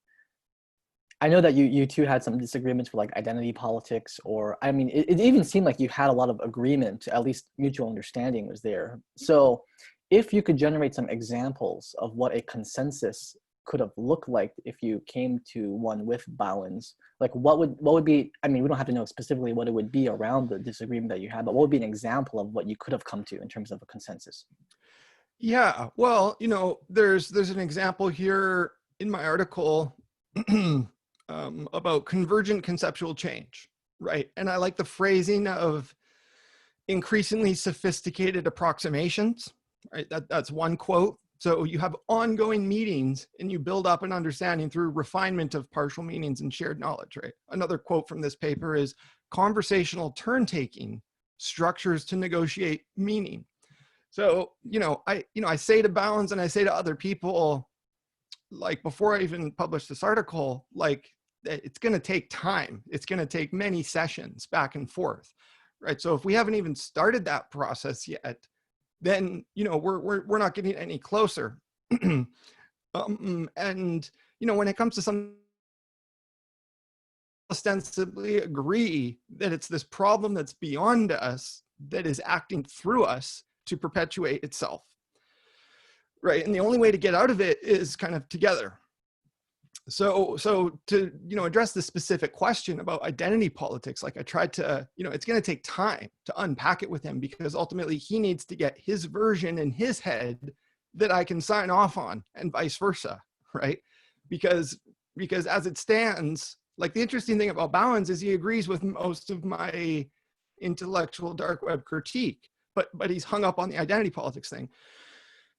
I know that you two had some disagreements for like identity politics, or I mean, it even seemed like you had a lot of agreement, at least mutual understanding was there. So if you could generate some examples of what a consensus could have looked like if you came to one with Bowens, like what would be, I mean, we don't have to know specifically what it would be around the disagreement that you had, but what would be an example of what you could have come to in terms of a consensus? Yeah, well, you know, there's an example here in my article about convergent conceptual change, right? And I like the phrasing of increasingly sophisticated approximations, right? That's one quote. So you have ongoing meetings and you build up an understanding through refinement of partial meanings and shared knowledge, right? Another quote from this paper is conversational turn-taking structures to negotiate meaning. So, I say to Bowens and I say to other people, like before I even publish this article, like it's going to take time. It's going to take many sessions back and forth, right? So if we haven't even started that process yet, then, you know, we're not getting any closer. And, you know, when it comes to something, ostensibly agree that it's this problem that's beyond us that is acting through us to perpetuate itself, right? And the only way to get out of it is kind of together. So to, you know, address the specific question about identity politics, like I tried to, you know, it's going to take time to unpack it with him, because ultimately he needs to get his version in his head that I can sign off on, and vice versa, right? Because as it stands, like the interesting thing about Bowens is he agrees with most of my intellectual dark web critique, but he's hung up on the identity politics thing.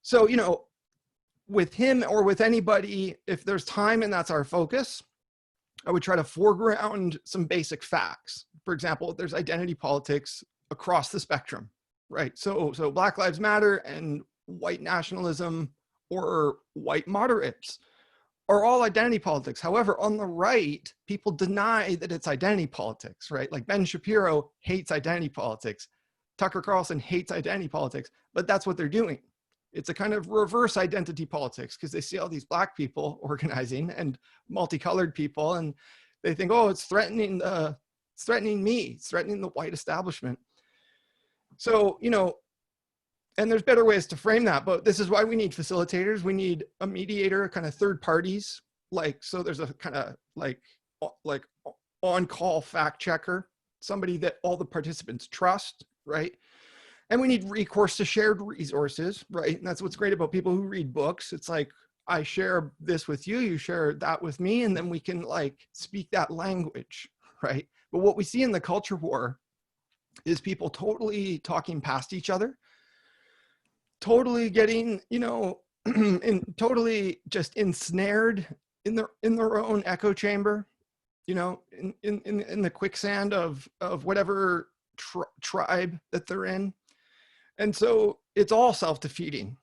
So, you know, with him or with anybody, if there's time and that's our focus, I would try to foreground some basic facts. For example, there's identity politics across the spectrum, right? So Black Lives Matter and white nationalism or white moderates are all identity politics. However, on the right, people deny that it's identity politics, right? Like Ben Shapiro hates identity politics. Tucker Carlson hates identity politics, but that's what they're doing. It's a kind of reverse identity politics, because they see all these Black people organizing and multicolored people, and they think, oh, it's threatening me, it's threatening the white establishment. So, you know, and there's better ways to frame that, but this is why we need facilitators. We need a mediator, kind of third parties. Like, so there's a kind of like on-call fact checker, somebody that all the participants trust, right? And we need recourse to shared resources, right? And that's what's great about people who read books. It's like, I share this with you, you share that with me, and then we can like speak that language, right? But what we see in the culture war is people totally talking past each other, totally getting, you know, totally just ensnared in their own echo chamber, you know, in the quicksand of whatever tribe that they're in. And so it's all self-defeating.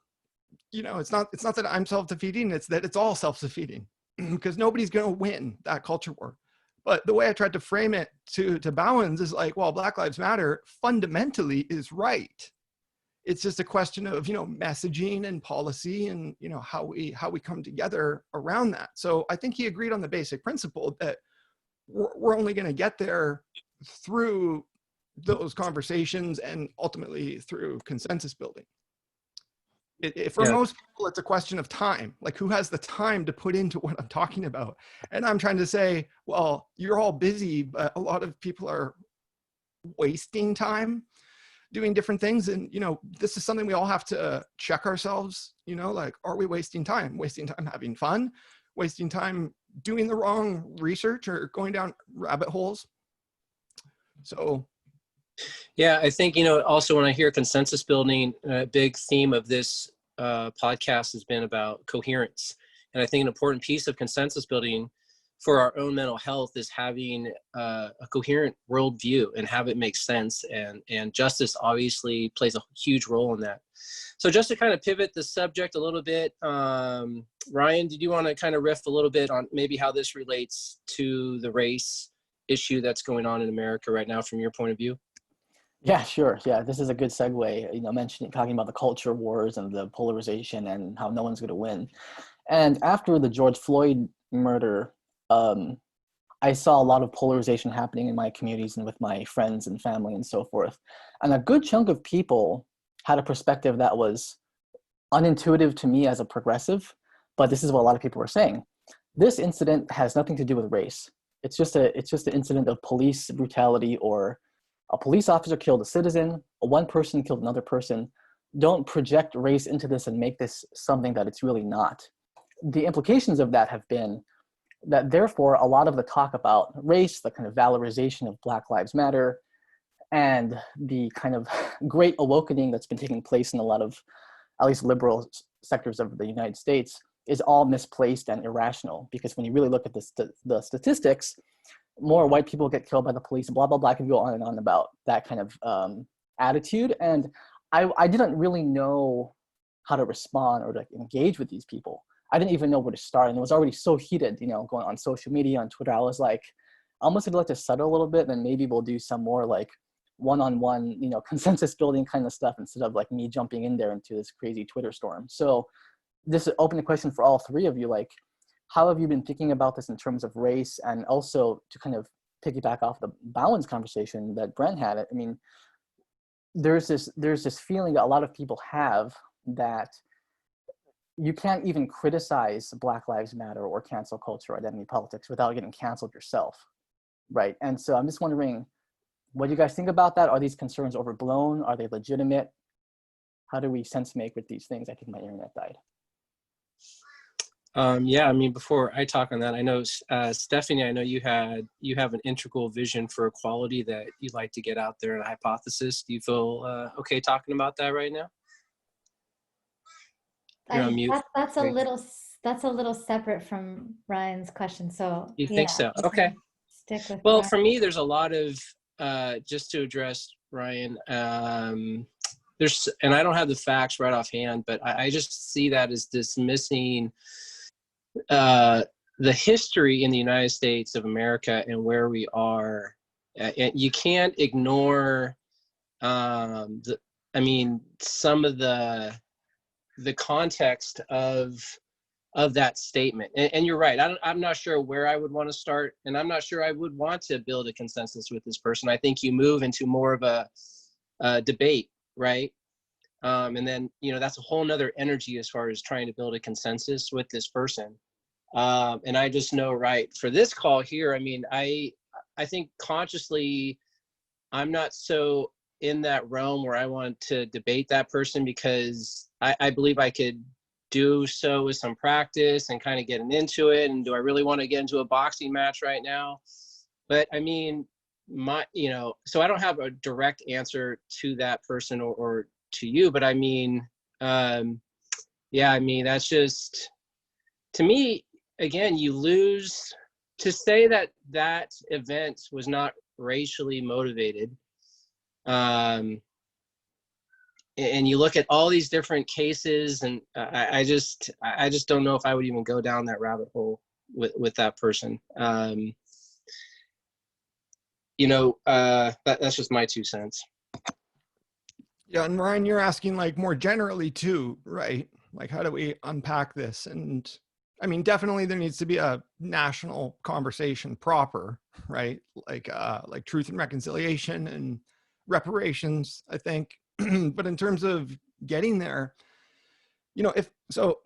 You know, it's not that I'm self-defeating, it's that it's all self-defeating, because nobody's going to win that culture war. But the way I tried to frame it to Bowens is like, well, Black Lives Matter fundamentally is right. It's just a question of, you know, messaging and policy and, you know, how we come together around that. So I think he agreed on the basic principle that we're only going to get there through those conversations and ultimately through consensus building. For most people, it's a question of time. Like, who has the time to put into what I'm talking about? And I'm trying to say, well, you're all busy, but a lot of people are wasting time doing different things. And, you know, this is something we all have to check ourselves, you know, like, are we wasting time? Wasting time having fun? Wasting time doing the wrong research or going down rabbit holes? So. Yeah, I think, you know, also when I hear consensus building, a big theme of this podcast has been about coherence. And I think an important piece of consensus building for our own mental health is having a coherent worldview and have it make sense. And justice obviously plays a huge role in that. So just to kind of pivot the subject a little bit, Ryan, did you want to kind of riff a little bit on maybe how this relates to the race issue that's going on in America right now from your point of view? Yeah, sure. Yeah, this is a good segue, you know, talking about the culture wars and the polarization and how no one's going to win. And after the George Floyd murder, I saw a lot of polarization happening in my communities and with my friends and family and so forth. And a good chunk of people had a perspective that was unintuitive to me as a progressive, but this is what a lot of people were saying. This incident has nothing to do with race. It's just an incident of police brutality, or a police officer killed a citizen, one person killed another person. Don't project race into this and make this something that it's really not. The implications of that have been that therefore a lot of the talk about race, the kind of valorization of Black Lives Matter, and the kind of great awakening that's been taking place in a lot of, at least liberal sectors of the United States, is all misplaced and irrational. Because when you really look at the statistics, more white people get killed by the police, blah, blah, blah. I can go on and on about that kind of attitude. And I didn't really know how to respond or to engage with these people. I didn't even know where to start. And it was already so heated, you know, going on social media, on Twitter. I was like, I almost would like to settle a little bit, and then maybe we'll do some more like one-on-one, consensus building kind of stuff instead of like me jumping in there into this crazy Twitter storm. So this is open a question for all three of you, like, how have you been thinking about this in terms of race? And also to kind of piggyback off the balance conversation that Brent had, I mean, there's this feeling that a lot of people have that you can't even criticize Black Lives Matter or cancel culture or identity politics without getting canceled yourself, right? And so I'm just wondering, what do you guys think about that? Are these concerns overblown? Are they legitimate? How do we sense make with these things? I think my internet died. Yeah, I mean, before I talk on that, I know, Stephanie, I know you have an integral vision for equality that you'd like to get out there, and a hypothesis. Do you feel okay talking about that right now? You're on mute. That's a little separate from Ryan's question. So You think so? Okay. Stick with Well, Ryan. for me, there's a lot of just to address Ryan. There's, and I don't have the facts right offhand, but I just see that as dismissing the history in the United States of America and where we are. And you can't ignore some of the context of that statement. And you're right. I'm not sure where I would want to start, and I'm not sure I would want to build a consensus with this person. I think you move into more of a debate, right? And then, that's a whole nother energy as far as trying to build a consensus with this person. And I just know, right, for this call here, I mean, I think consciously I'm not so in that realm where I want to debate that person, because I believe I could do so with some practice and kind of getting into it. And do I really want to get into a boxing match right now? But I mean, so I don't have a direct answer to that person or to you, but I mean, that's just, to me, again, you lose to say that event was not racially motivated. And you look at all these different cases, and I just don't know if I would even go down that rabbit hole with that person. That's just my 2 cents. Yeah, and Ryan, you're asking like more generally too, right? Like, how do we unpack this? And I mean, definitely there needs to be a national conversation proper, right? Like truth and reconciliation and reparations, I think. But in terms of getting there, if so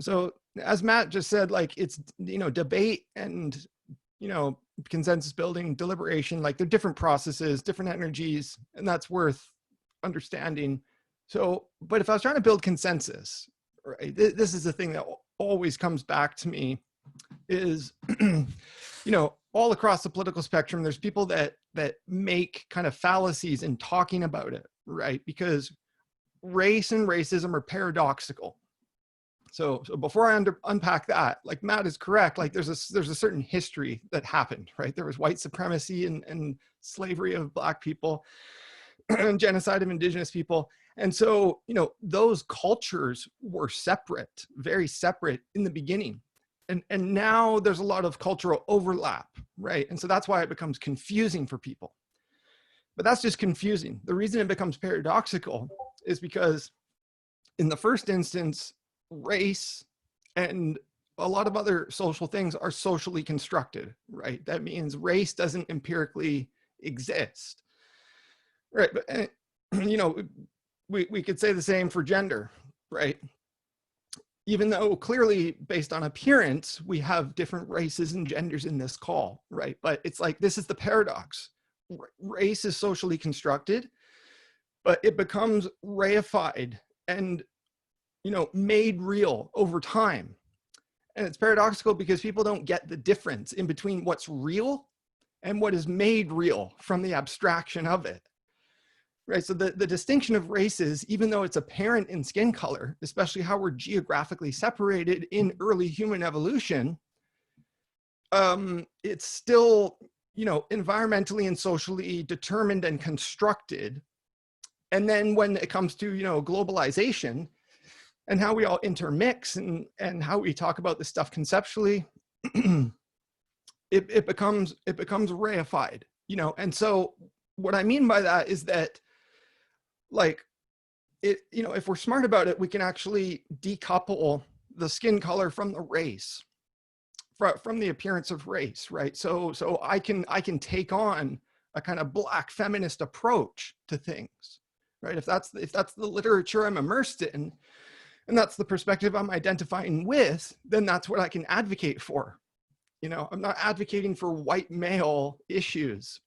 as Matt just said, like, it's, debate and, consensus building, deliberation, like they're different processes, different energies, and that's worth understanding. So, but if I was trying to build consensus, right, this is the thing that always comes back to me is, all across the political spectrum, there's people that make kind of fallacies in talking about it, right? Because race and racism are paradoxical. So before I unpack that, like Matt is correct, like there's a certain history that happened, right? There was white supremacy and slavery of Black people and genocide of Indigenous people. And so, those cultures were separate, very separate in the beginning. And now there's a lot of cultural overlap, right? And so that's why it becomes confusing for people. But that's just confusing. The reason it becomes paradoxical is because in the first instance, race and a lot of other social things are socially constructed, right? That means race doesn't empirically exist, right? But, we could say the same for gender, right? Even though clearly based on appearance, we have different races and genders in this call, right? But it's like, this is the paradox. Race is socially constructed, but it becomes reified and, made real over time. And it's paradoxical because people don't get the difference in between what's real and what is made real from the abstraction of it. Right, so the distinction of races, even though it's apparent in skin color, especially how we're geographically separated in early human evolution, it's still, environmentally and socially determined and constructed. And then when it comes to, globalization and how we all intermix and how we talk about this stuff conceptually, it becomes reified, and so what I mean by that is that, like, it, you know, if we're smart about it, we can actually decouple the skin color from the race, from the appearance of race, right? So I can take on a kind of Black feminist approach to things, right? If that's the literature I'm immersed in, and that's the perspective I'm identifying with, then that's what I can advocate for. You know, I'm not advocating for white male issues.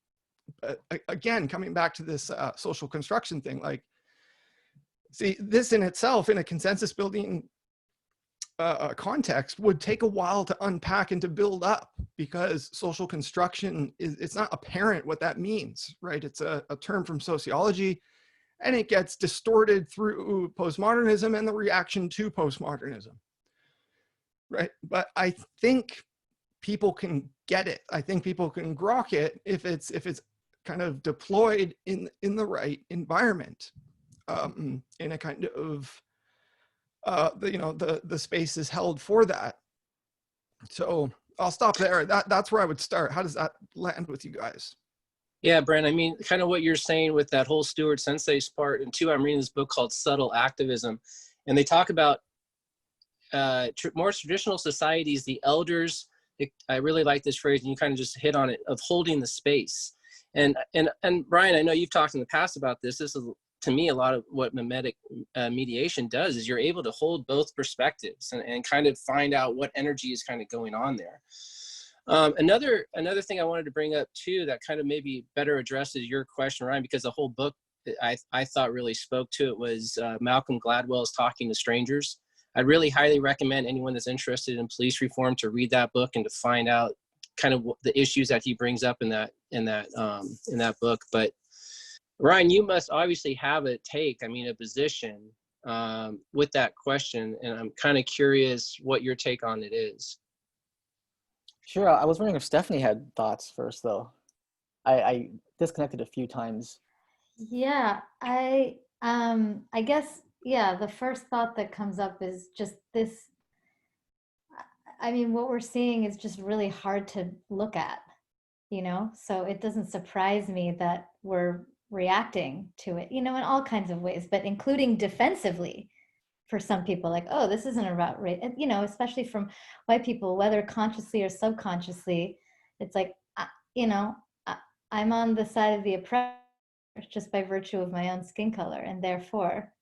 But again, coming back to this social construction thing, like, see, this in itself, in a consensus building context, would take a while to unpack and to build up, because social construction it's not apparent what that means, right? It's a term from sociology, and it gets distorted through postmodernism and the reaction to postmodernism, right? But I think people can get it. I think people can grok it if it's kind of deployed in the right environment, in a kind of the space is held for that. So I'll stop there. That's where I would start. How does that land with you guys? Yeah, Brent, I mean, kind of what you're saying with that whole Stuart Sensei's part. And two, I'm reading this book called Subtle Activism, and they talk about more traditional societies, the elders, I really like this phrase, and you kind of just hit on it, of holding the space. And Brian, I know you've talked in the past about this. This is, to me, a lot of what mimetic mediation does, is you're able to hold both perspectives and kind of find out what energy is kind of going on there. Another thing I wanted to bring up too, that kind of maybe better addresses your question, Ryan, because the whole book I thought really spoke to it, was Malcolm Gladwell's Talking to Strangers. I'd really highly recommend anyone that's interested in police reform to read that book and to find out kind of the issues that he brings up in that book. But Ryan, you must obviously have a position with that question, and I'm kind of curious what your take on it is. Sure. I was wondering if Stephanie had thoughts first, though. I disconnected a few times. Yeah, I guess, yeah, the first thought that comes up is just this. I mean, what we're seeing is just really hard to look at, you know? So it doesn't surprise me that we're reacting to it, you know, in all kinds of ways, but including defensively for some people, like, oh, this isn't about race, you know, especially from white people, whether consciously or subconsciously. It's like, you know, I'm on the side of the oppressor just by virtue of my own skin color, and therefore,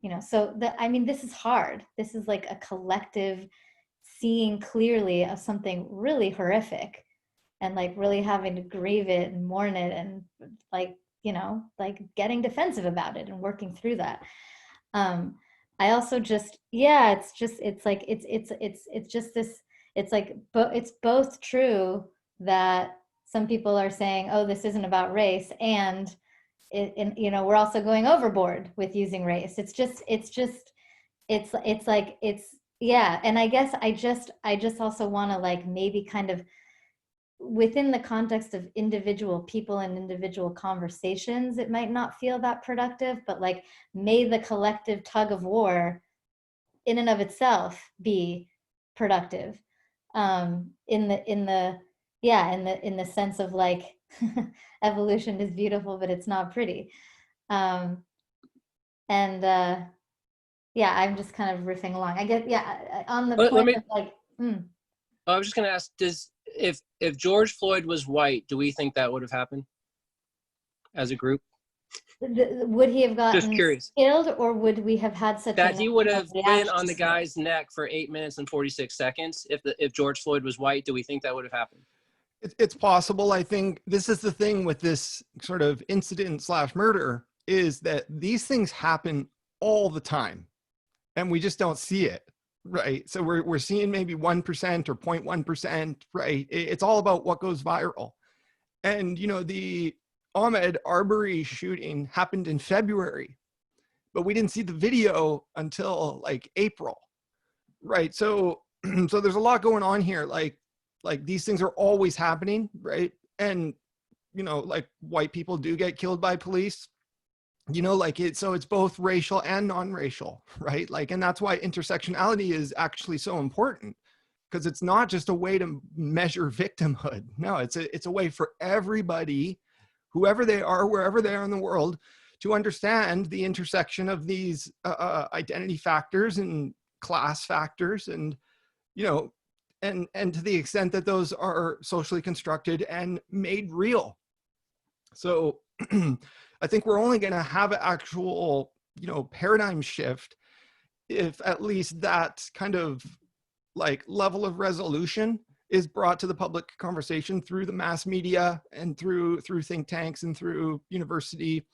you know, so I mean, this is hard. This is like a collective seeing clearly of something really horrific, and like really having to grieve it and mourn it, and like, you know, like getting defensive about it and working through that. I also just, yeah, it's just like, it's just this, it's like, it's both true that some people are saying, oh, this isn't about race, and you know, we're also going overboard with using race. It's like, yeah. And I guess I just also want to, like, maybe kind of within the context of individual people and individual conversations, it might not feel that productive, but like, may the collective tug of war in and of itself be productive, in the sense of like, evolution is beautiful, but it's not pretty. Yeah, I'm just kind of riffing along. I get, yeah, on the point of like, I was just going to ask, if George Floyd was white, do we think that would have happened as a group? Would he have gotten killed, or would we have had such that he would have been on the guy's neck for 8 minutes and 46 seconds? If George Floyd was white, do we think that would have happened? It's possible. I think this is the thing with this sort of incident / murder, is that these things happen all the time and we just don't see it, right? So we're seeing maybe 1% or 0.1%, right? It's all about what goes viral. And, you know, the Ahmaud Arbery shooting happened in February, but we didn't see the video until like April, right? So there's a lot going on here. Like these things are always happening, right? And, you know, like white people do get killed by police, you know, like so it's both racial and non-racial, right? Like, and that's why intersectionality is actually so important, because it's not just a way to measure victimhood. No, it's a way for everybody whoever they are, wherever they are in the world, to understand the intersection of these identity factors and class factors, and, you know, and to the extent that those are socially constructed and made real. So I think we're only going to have an actual, you know, paradigm shift if at least that kind of like level of resolution is brought to the public conversation through the mass media and through think tanks and through university,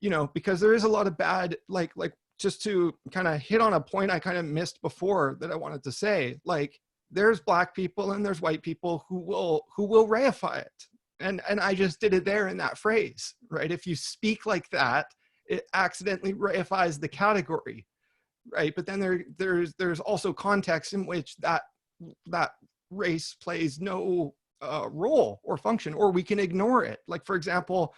you know, because there is a lot of bad, like just to kind of hit on a point I kind of missed before that I wanted to say, like, there's Black people and there's white people who will reify it. And I just did it there in that phrase, right? If you speak like that, it accidentally reifies the category, right? But then there's also context in which that race plays no role or function, or we can ignore it. Like, for example,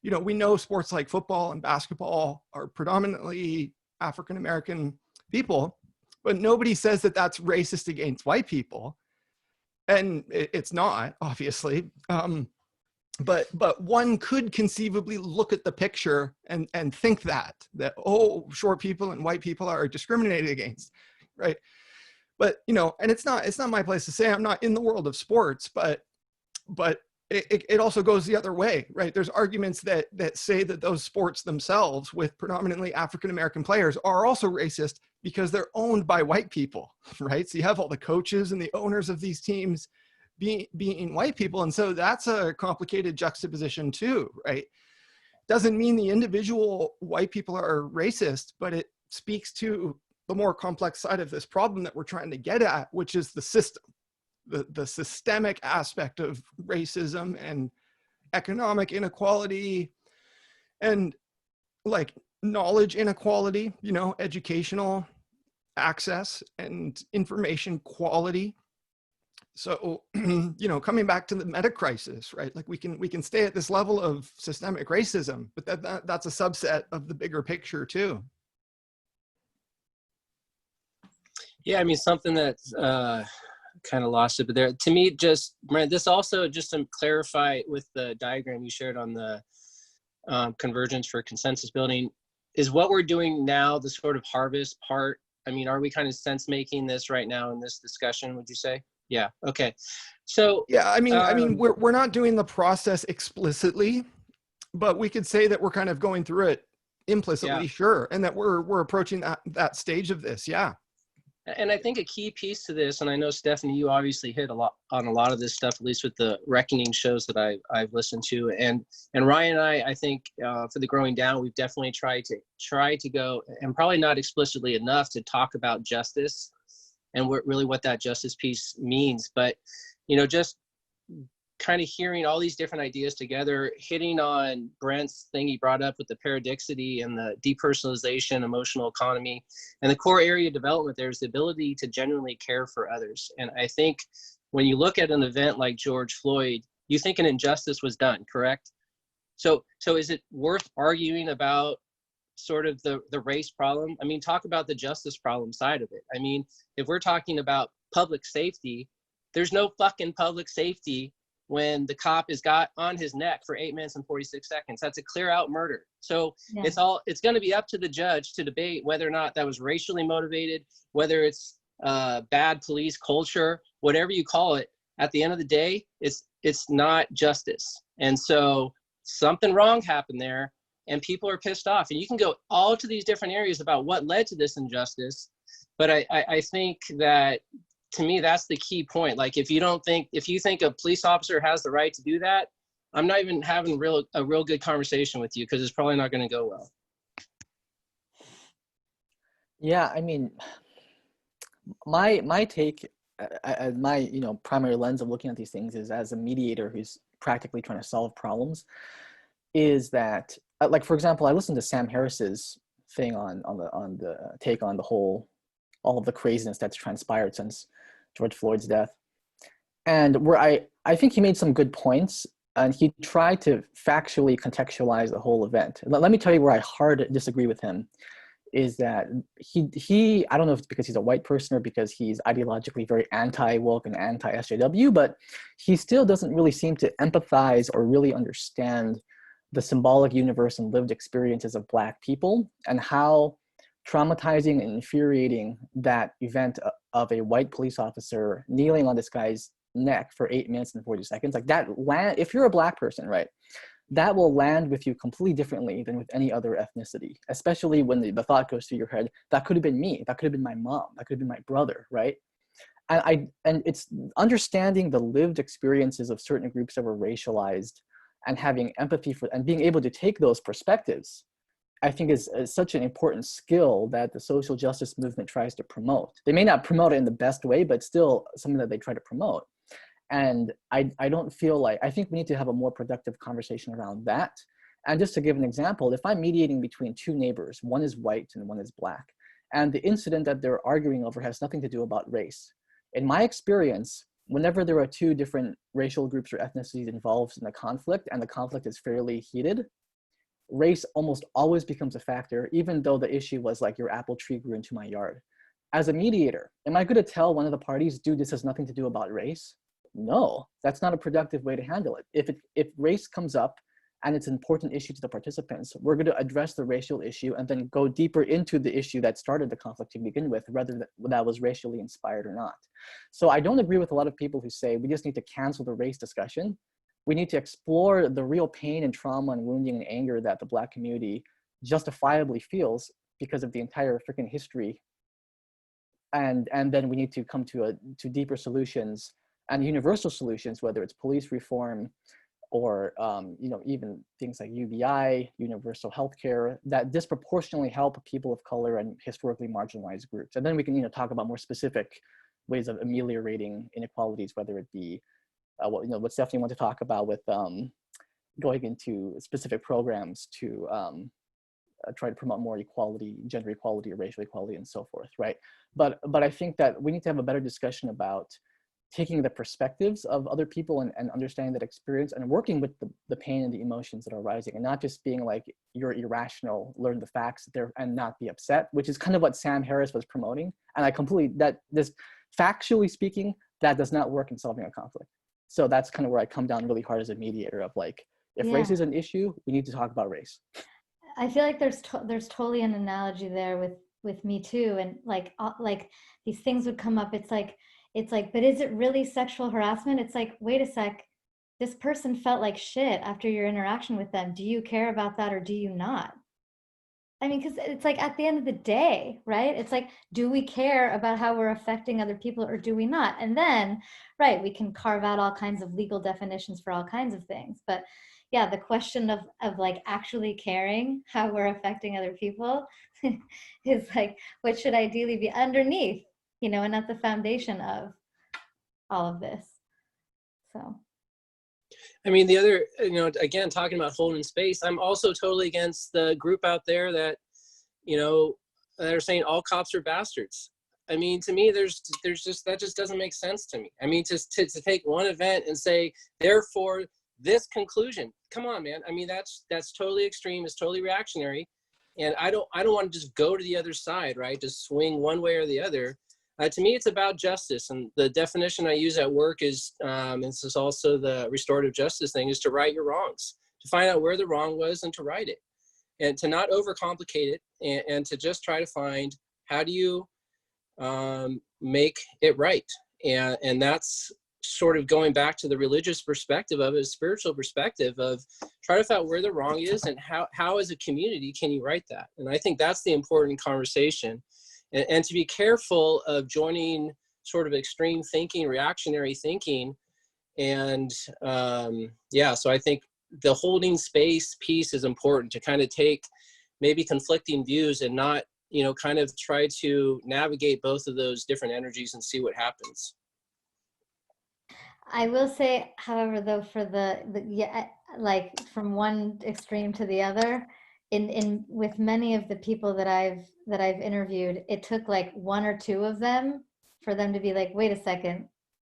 you know, we know sports like football and basketball are predominantly African-American people, but nobody says that that's racist against white people. And it's not, obviously. But one could conceivably look at the picture and think that, oh, short people and white people are discriminated against, right? But, you know, and it's not my place to say, I'm not in the world of sports, but it also goes the other way, right? There's arguments that say that those sports themselves with predominantly African-American players are also racist because they're owned by white people, right? So you have all the coaches and the owners of these teams being white people. And so that's a complicated juxtaposition too, right? Doesn't mean the individual white people are racist, but it speaks to the more complex side of this problem that we're trying to get at, which is the system, the systemic aspect of racism and economic inequality and like knowledge inequality, you know, educational access and information quality. So, you know, coming back to the meta crisis, right? Like we can stay at this level of systemic racism, but that's a subset of the bigger picture too. Yeah, I mean, something that's kind of lost it, but there, to me, just, Brent, this also, just to clarify with the diagram you shared on the convergence for consensus building, is what we're doing now the sort of harvest part? I mean, are we kind of sense making this right now in this discussion, would you say? Yeah. Okay. So yeah, I mean, we're not doing the process explicitly, but we could say that we're kind of going through it implicitly, yeah. Sure, and that we're approaching that stage of this. Yeah. And I think a key piece to this, and I know Stephanie, you obviously hit on a lot of this stuff, at least with the Reckoning shows that I've listened to, and Ryan and I think for the Growing Down, we've definitely tried to go, and probably not explicitly enough, to talk about justice and really what that justice piece means. But, you know, just kind of hearing all these different ideas together, hitting on Brent's thing he brought up with the paradixity and the depersonalization, emotional economy, and the core area of development there is the ability to genuinely care for others. And I think when you look at an event like George Floyd, you think an injustice was done, correct? So is it worth arguing about sort of the race problem? I mean, talk about the justice problem side of it. I mean, if we're talking about public safety, there's no fucking public safety when the cop is got on his neck for 8 minutes and 46 seconds. That's a clear out murder. So yeah. It's going to be up to the judge to debate whether or not that was racially motivated, whether it's bad police culture, whatever you call it. At the end of the day, it's not justice. And so something wrong happened there, and people are pissed off. And you can go all to these different areas about what led to this injustice. But I think that, to me, that's the key point. Like, if you think a police officer has the right to do that, I'm not even having a real good conversation with you, because it's probably not going to go well. Yeah, I mean, my take, my primary lens of looking at these things is as a mediator who's practically trying to solve problems, is that, like, for example, I listened to Sam Harris's thing on the take on all of the craziness that's transpired since George Floyd's death, and where I think he made some good points, and he tried to factually contextualize the whole event. Let me tell you where I hard disagree with him, is that he I don't know if it's because he's a white person or because he's ideologically very anti-woke and anti-SJW, but he still doesn't really seem to empathize or really understand the symbolic universe and lived experiences of Black people, and how traumatizing and infuriating that event of a white police officer kneeling on this guy's neck for 8 minutes and 40 seconds, like that land, if you're a Black person, right, that will land with you completely differently than with any other ethnicity, especially when the thought goes through your head, that could have been me, that could have been my mom, that could have been my brother, right? And it's understanding the lived experiences of certain groups that were racialized and having empathy for, and being able to take those perspectives, I think is such an important skill that the social justice movement tries to promote. They may not promote it in the best way, but still something that they try to promote. And I don't feel like, I think we need to have a more productive conversation around that. And just to give an example, if I'm mediating between two neighbors, one is white and one is Black, and the incident that they're arguing over has nothing to do about race. In my experience, whenever there are two different racial groups or ethnicities involved in a conflict, and the conflict is fairly heated, race almost always becomes a factor, even though the issue was like, your apple tree grew into my yard. As a mediator, am I going to tell one of the parties, dude, this has nothing to do about race? No, that's not a productive way to handle it. If race comes up and it's an important issue to the participants, we're going to address the racial issue and then go deeper into the issue that started the conflict to begin with, whether that was racially inspired or not. So I don't agree with a lot of people who say we just need to cancel the race discussion. We need to explore the real pain and trauma and wounding and anger that the Black community justifiably feels because of the entire freaking history. And then we need to come to deeper solutions and universal solutions, whether it's police reform or even things like UBI, universal healthcare, that disproportionately help people of color and historically marginalized groups. And then we can talk about more specific ways of ameliorating inequalities, whether it be what Stephanie wanted to talk about with going into specific programs to try to promote more equality, gender equality, or racial equality, and so forth, right? But I think that we need to have a better discussion about taking the perspectives of other people and understanding that experience and working with the pain and the emotions that are rising, and not just being like, you're irrational, learn the facts there and not be upset, which is kind of what Sam Harris was promoting. And factually speaking, that does not work in solving a conflict. So that's kind of where I come down really hard as a mediator of like, if race is an issue, we need to talk about race. I feel like there's totally an analogy there with Me Too, and like these things would come up. It's like, but is it really sexual harassment? It's like, wait a sec, this person felt like shit after your interaction with them. Do you care about that or do you not? I mean, because it's like, at the end of the day, right? It's like, do we care about how we're affecting other people or do we not? And then, right, we can carve out all kinds of legal definitions for all kinds of things. But yeah, the question of like actually caring how we're affecting other people is like, what should ideally be underneath, and at the foundation of all of this. So. I mean, the other, again, talking about holding space, I'm also totally against the group out there that, they're saying all cops are bastards. I mean, to me, that just doesn't make sense to me. I mean, to take one event and say, therefore, this conclusion, come on, man. I mean, that's totally extreme. It's totally reactionary. And I don't want to just go to the other side, right? Just swing one way or the other. To me, it's about justice. And the definition I use at work is, this is also the restorative justice thing, is to right your wrongs, to find out where the wrong was and to right it, and to not overcomplicate it, and to just try to find, how do you make it right? And that's sort of going back to the religious perspective of it, spiritual perspective of try to find out where the wrong is and how as a community can you right that? And I think that's the important conversation. And to be careful of joining sort of extreme thinking, reactionary thinking. And so I think the holding space piece is important, to kind of take maybe conflicting views and not, kind of try to navigate both of those different energies and see what happens. I will say, however, though, for like from one extreme to the other, in with many of the people that I've interviewed, it took like one or two of them for them to be like, wait a second,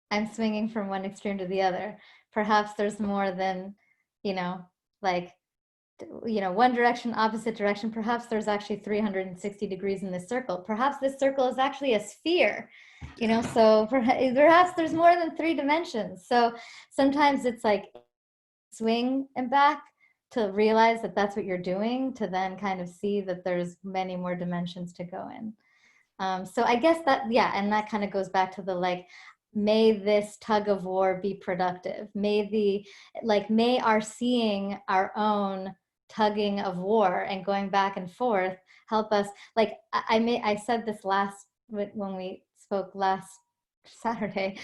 I'm swinging from one extreme to the other. Perhaps there's more than, like one direction, opposite direction. Perhaps there's actually 360 degrees in this circle. Perhaps this circle is actually a sphere, so perhaps there's more than 3 dimensions. So sometimes it's like swing and back to realize that that's what you're doing, to then kind of see that there's many more dimensions to go in. So I guess that, and that kind of goes back to the may this tug of war be productive. May our seeing our own tugging of war and going back and forth help us. I said this when we spoke last Saturday,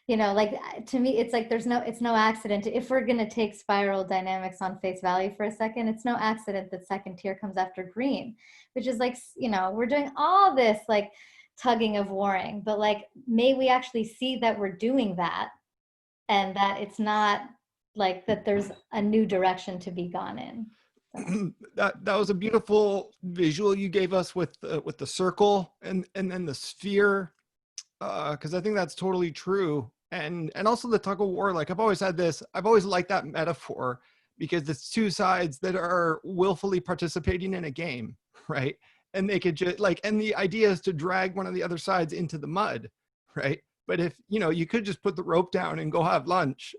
to me, it's like it's no accident. If we're going to take spiral dynamics on face value for a second, it's no accident that second tier comes after green, which is we're doing all this tugging of warring, but may we actually see that we're doing that, and that it's not that there's a new direction to be gone in. So. That was a beautiful visual you gave us with the circle and then the sphere, because I think that's totally true. And also the tug of war, I've always liked that metaphor, because it's 2 sides that are willfully participating in a game, right? And they could just and the idea is to drag one of the other sides into the mud, right? But if, you could just put the rope down and go have lunch.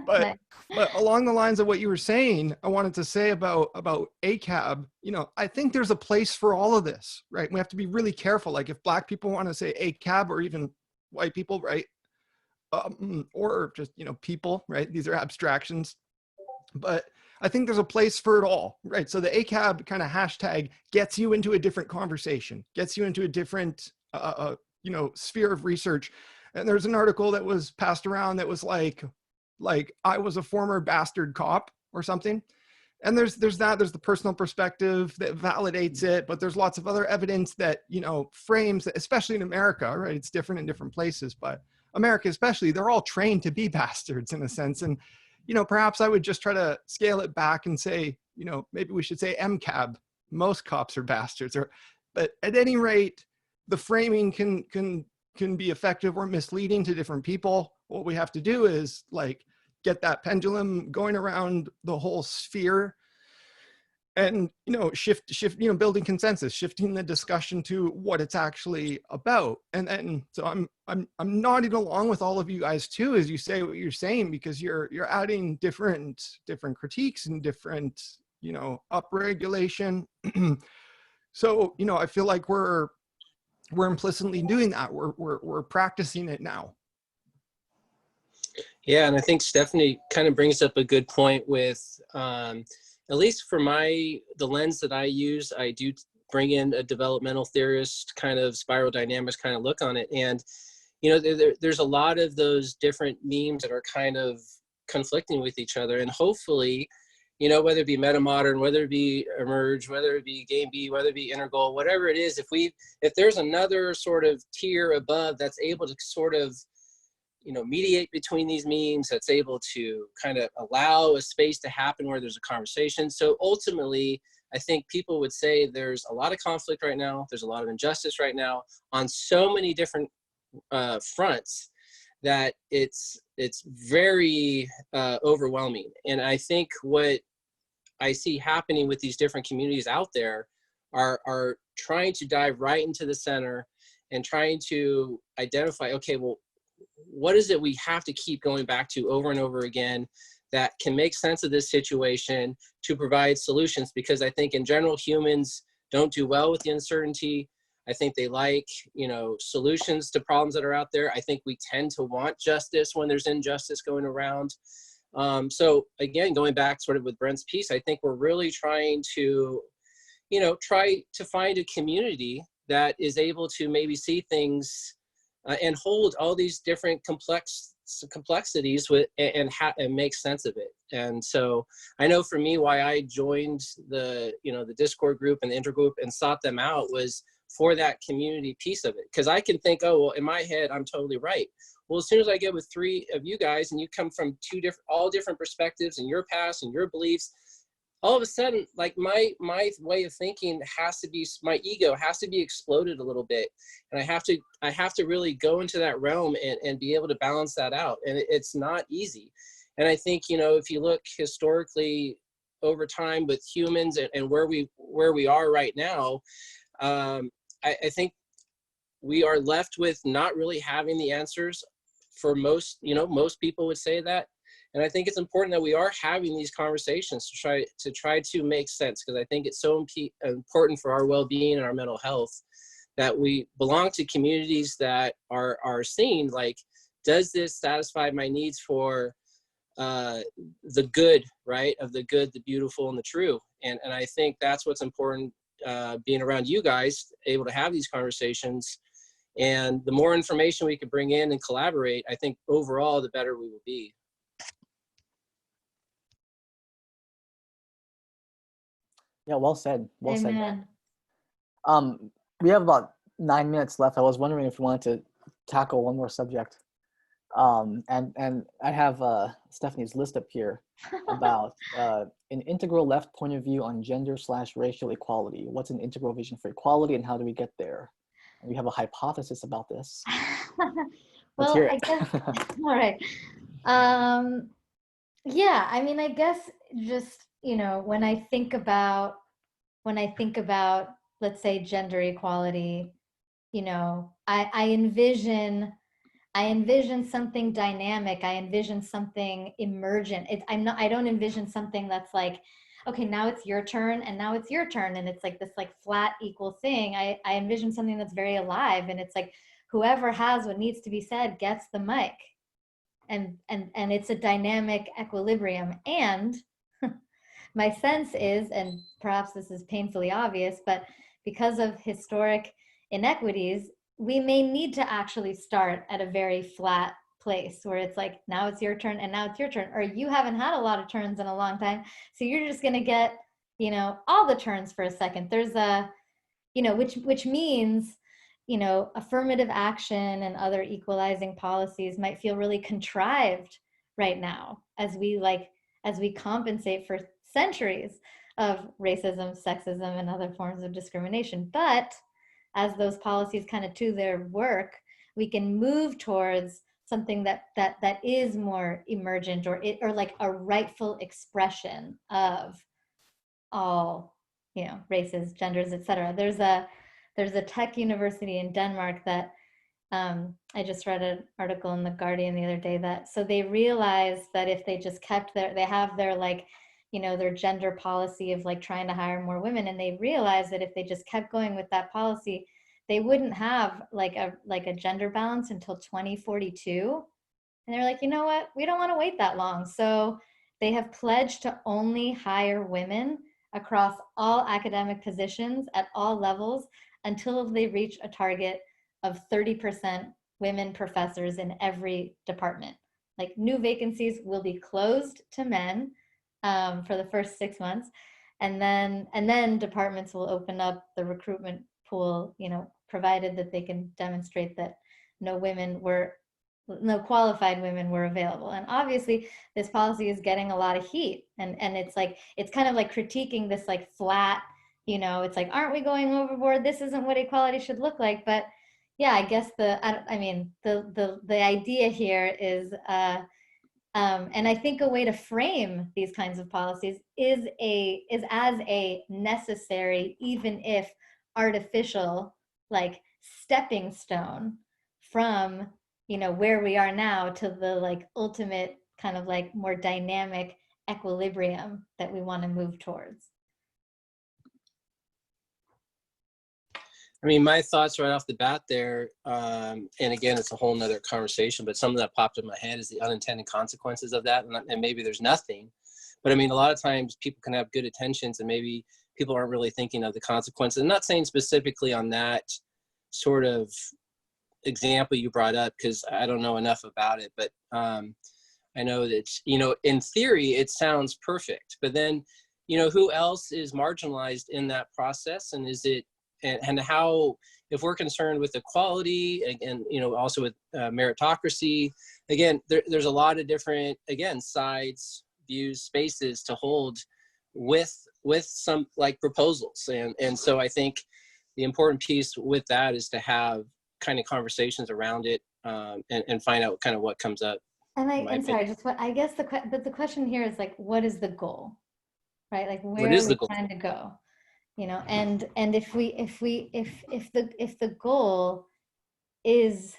but along the lines of what you were saying, I wanted to say about ACAB, I think there's a place for all of this, right? We have to be really careful. If Black people want to say ACAB, or even white people, right? Or just, people, right? These are abstractions. But I think there's a place for it all, right? So the ACAB kind of hashtag gets you into a different conversation, gets you into a different, sphere of research. And there's an article that was passed around that was like I was a former bastard cop or something. And there's the personal perspective that validates it, but there's lots of other evidence that, frames, especially in America, right? It's different in different places, but America especially, they're all trained to be bastards in a sense. And, perhaps I would just try to scale it back and say, maybe we should say MCAB, most cops are bastards. But at any rate, the framing can be effective or misleading to different people. What we have to do is get that pendulum going around the whole sphere, and shift building consensus, shifting the discussion to what it's actually about. And so I'm nodding along with all of you guys too, as you say what you're saying, because you're adding different critiques and different upregulation. So I feel like we're implicitly doing that. We're practicing it now. Yeah, and I think Stephanie kind of brings up a good point with, at least for the lens that I use, I do bring in a developmental theorist kind of spiral dynamics kind of look on it. And, there's a lot of those different memes that are kind of conflicting with each other. And hopefully, whether it be metamodern, whether it be emerge, whether it be game B, whether it be integral, whatever it is, if there's another sort of tier above that's able to sort of, mediate between these memes, that's able to kind of allow a space to happen where there's a conversation. So ultimately, I think people would say there's a lot of conflict right now. There's a lot of injustice right now on so many different fronts that it's very overwhelming. And I think what I see happening with these different communities out there are trying to dive right into the center and trying to identify, okay, well, what is it we have to keep going back to over and over again that can make sense of this situation to provide solutions? Because I think in general, humans don't do well with the uncertainty. I think they like, solutions to problems that are out there. I think we tend to want justice when there's injustice going around. So again, going back sort of with Brent's piece, I think we're really trying to, try to find a community that is able to maybe see things and hold all these different complexities with and make sense of it. And so I know for me, why I joined the Discord group and the intergroup and sought them out was for that community piece of it. Because I can think, oh, well, in my head, I'm totally right. Well, as soon as I get with 3 of you guys and you come from all different perspectives and your past and your beliefs, all of a sudden, like my way of thinking my ego has to be exploded a little bit. And I have to really go into that realm and be able to balance that out. And it's not easy. And I think, you know, if you look historically over time with humans and where we are right now, I think we are left with not really having the answers for most, you know, most people would say that. And I think it's important that we are having these conversations to try to make sense, because I think it's so important for our well-being and our mental health that we belong to communities that are seeing, like, does this satisfy my needs for the good, right? Of the good, the beautiful, and the true. And I think that's what's important, being around you guys, able to have these conversations. And the more information we can bring in and collaborate, I think overall, the better we will be. Yeah, well said. Well said. Amen. We have about 9 minutes left. I was wondering if you wanted to tackle one more subject. And I have Stephanie's list up here about an integral left point of view on gender/racial equality. What's an integral vision for equality, and how do we get there? And we have a hypothesis about this. Let's Well, hear I it. guess, all right. Yeah, I mean, I guess just, you know, when I think about, let's say, gender equality, you know, I envision something dynamic. I envision something emergent. I don't envision something that's like, okay, now it's your turn and now it's your turn. And it's like this like flat equal thing. I envision something that's very alive, and it's like whoever has what needs to be said gets the mic. And it's a dynamic equilibrium. And my sense is, and perhaps this is painfully obvious, but because of historic inequities, we may need to actually start at a very flat place where it's like, now it's your turn and now it's your turn, or you haven't had a lot of turns in a long time, so you're just going to get, you know, all the turns for a second. There's a, you know, which means, you know, affirmative action and other equalizing policies might feel really contrived right now as we compensate for centuries of racism, sexism, and other forms of discrimination. But as those policies kind of do their work, we can move towards something that is more emergent, or like a rightful expression of all, you know, races, genders, etc. There's a tech university in Denmark that I just read an article in The Guardian the other day that, so they realized that if they just kept they have their, like, you know, their gender policy of like trying to hire more women, and they realized that if they just kept going with that policy, they wouldn't have like a gender balance until 2042. And they're like, you know what, we don't want to wait that long. So they have pledged to only hire women across all academic positions at all levels until they reach a target of 30% women professors in every department. Like, new vacancies will be closed to men for the first 6 months, and then departments will open up the recruitment pool, you know, provided that they can demonstrate that no qualified women were available. And obviously this policy is getting a lot of heat, and it's like, it's kind of like critiquing this like flat, you know, it's like, aren't we going overboard? This isn't what equality should look like. But yeah, I guess the idea here is, and I think a way to frame these kinds of policies is as a necessary, even if artificial, like stepping stone from, you know, where we are now to the like ultimate kind of like more dynamic equilibrium that we want to move towards. I mean, my thoughts right off the bat there, and again, it's a whole nother conversation, but something that popped in my head is the unintended consequences of that. And maybe there's nothing, but I mean, a lot of times people can have good intentions and maybe people aren't really thinking of the consequences. I'm not saying specifically on that sort of example you brought up, because I don't know enough about it, but I know that, you know, in theory, it sounds perfect, but then, you know, who else is marginalized in that process? And is it, and how, if we're concerned with equality and you know, also with meritocracy, again, there's a lot of different, again, sides, views, spaces to hold with some like proposals. And so I think the important piece with that is to have kind of conversations around it, and find out kind of what comes up. I'm sorry, just what I guess but the question here is like, what is the goal, right? Like, What where is are the we goal? trying to go? You know, and if the goal is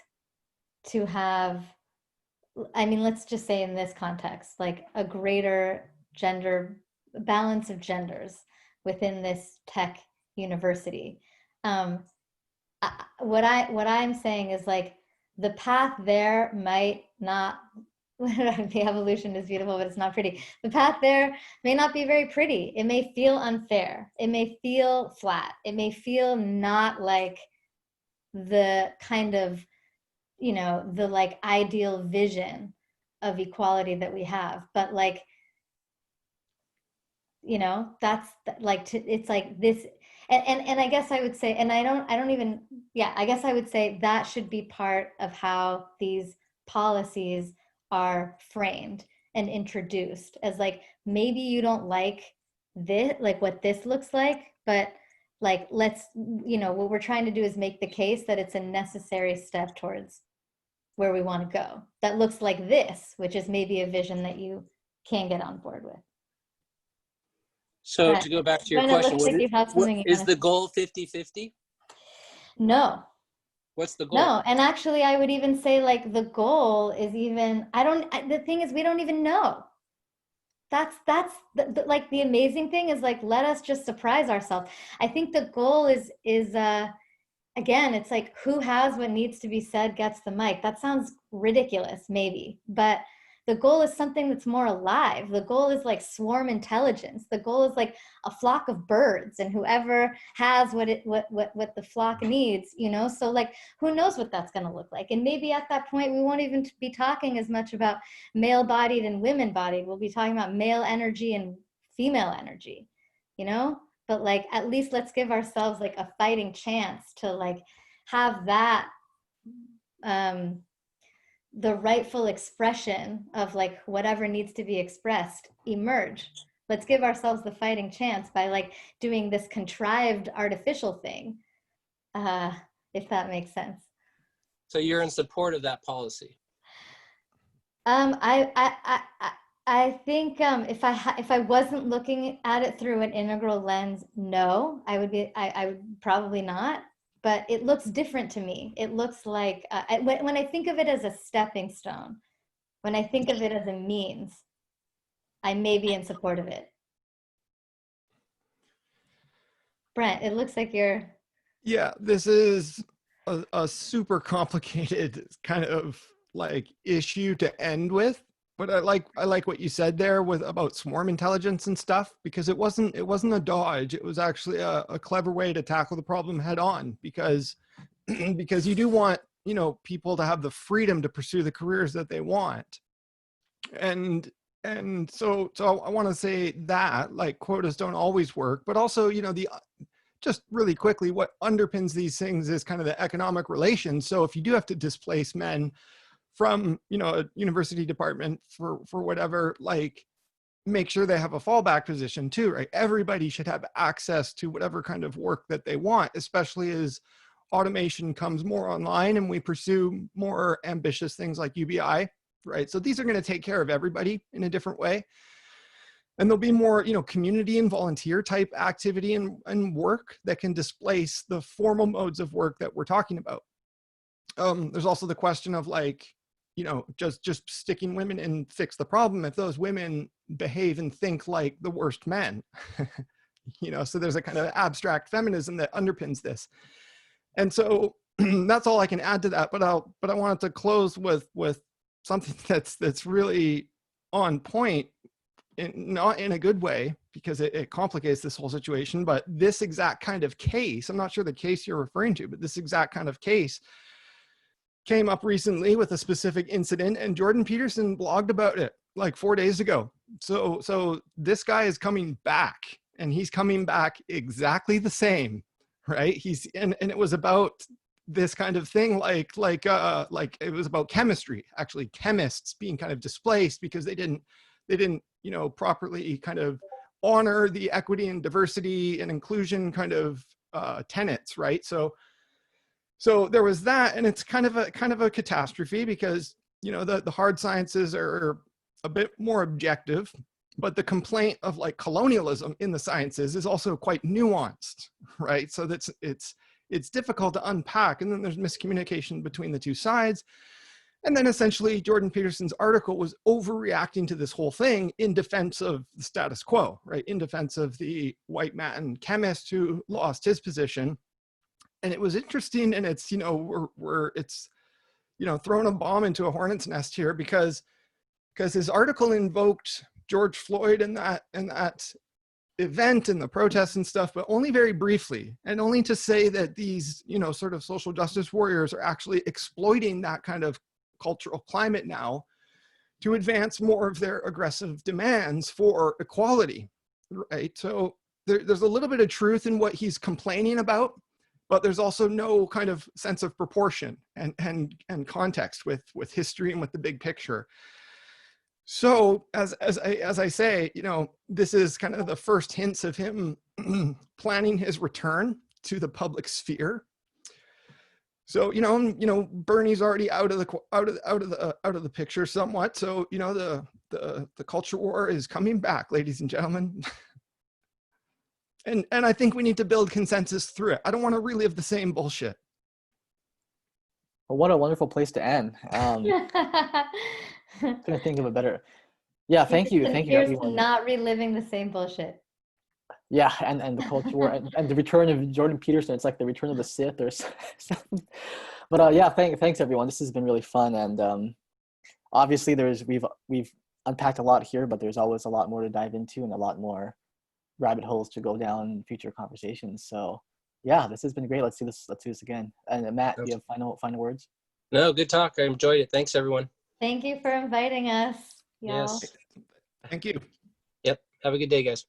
to have, I mean, let's just say in this context, like a greater gender balance of genders within this tech university. What I'm saying is like the path there might not, the evolution is beautiful, but it's not pretty. The path there may not be very pretty. It may feel unfair. It may feel flat. It may feel not like the kind of, you know, the like ideal vision of equality that we have. But like, you know, that's like, it's like this, and I guess I would say, and I don't even, yeah, I guess I would say that should be part of how these policies are framed and introduced, as like, maybe you don't like this, like what this looks like, but like, let's, you know, what we're trying to do is make the case that it's a necessary step towards where we want to go. That looks like this, which is maybe a vision that you can get on board with. So to go back to your Brent, it question, looks like you have something you is wanna the say. goal 50-50? No, What's the goal? no, and actually I would even say like the goal is even, the thing is we don't even know. That's like the amazing thing is like, let us just surprise ourselves. I think the goal is again, it's like, who has what needs to be said gets the mic. That sounds ridiculous, maybe, but the goal is something that's more alive. The goal is like swarm intelligence. The goal is like a flock of birds, and whoever has what the flock needs, you know? So like, who knows what that's gonna look like? And maybe at that point, we won't even be talking as much about male-bodied and women-bodied. We'll be talking about male energy and female energy, you know? But like, at least let's give ourselves like a fighting chance to like have that, the rightful expression of like whatever needs to be expressed emerge. Let's give ourselves the fighting chance by like doing this contrived artificial thing, if that makes sense. So you're in support of that policy? I think if I wasn't looking at it through an integral lens, no, I would probably not. But it looks different to me. It looks like when I think of it as a stepping stone, when I think of it as a means, I may be in support of it. Brent, it looks like you're. Yeah, this is a super complicated kind of like issue to end with. But I like what you said there with about swarm intelligence and stuff, because it wasn't a dodge. It was actually a clever way to tackle the problem head on, because because you do want, you know, people to have the freedom to pursue the careers that they want. And so I want to say that like quotas don't always work, but also, you know, just really quickly, what underpins these things is kind of the economic relations. So if you do have to displace men from, you know, a university department for whatever, like, make sure they have a fallback position too, right? Everybody should have access to whatever kind of work that they want, especially as automation comes more online and we pursue more ambitious things like UBI, right? So these are going to take care of everybody in a different way. And there'll be more, you know, community and volunteer type activity and work that can displace the formal modes of work that we're talking about. There's also the question of like, you know, just sticking women in fix the problem if those women behave and think like the worst men. You know, so there's a kind of abstract feminism that underpins this. And so that's all I can add to that. But I wanted to close with something that's really on point, not in a good way, because it complicates this whole situation. But this exact kind of case, I'm not sure the case you're referring to, but this exact kind of case came up recently with a specific incident, and Jordan Peterson blogged about it like 4 days ago. So this guy is coming back, and he's coming back exactly the same, right? And it was about this kind of thing, like it was about chemistry, actually chemists being kind of displaced because they didn't, you know, properly kind of honor the equity and diversity and inclusion kind of tenets, right? So there was that, and it's kind of a catastrophe, because the hard sciences are a bit more objective, but the complaint of like colonialism in the sciences is also quite nuanced, right? So that's it's difficult to unpack, and then there's miscommunication between the two sides. And then essentially Jordan Peterson's article was overreacting to this whole thing in defense of the status quo, right? In defense of the white man chemist who lost his position. And it was interesting, and it's, it's, throwing a bomb into a hornet's nest here because his article invoked George Floyd and that event and the protests and stuff, but only very briefly, and only to say that these, sort of social justice warriors are actually exploiting that kind of cultural climate now to advance more of their aggressive demands for equality, right? So there's a little bit of truth in what he's complaining about, but there's also no kind of sense of proportion and context with history and with the big picture. So as I say, this is kind of the first hints of him planning his return to the public sphere. So Bernie's already out of the picture somewhat. So the culture war is coming back, ladies and gentlemen. And I think we need to build consensus through it. I don't want to relive the same bullshit. Well, what a wonderful place to end. Couldn't think of a better. Yeah, thank you Here's everyone. not reliving the same bullshit. Yeah, and the culture war and the return of Jordan Peterson. It's like the return of the Sith or something. But yeah, thanks everyone. This has been really fun, and obviously we've unpacked a lot here, but there's always a lot more to dive into and a lot more rabbit holes to go down in future conversations. So yeah, this has been great. Let's do this again. And Matt, do you have final words? No, good talk. I enjoyed it. Thanks, everyone. Thank you for inviting us, y'all. Yes. Thank you. Yep. Have a good day, guys.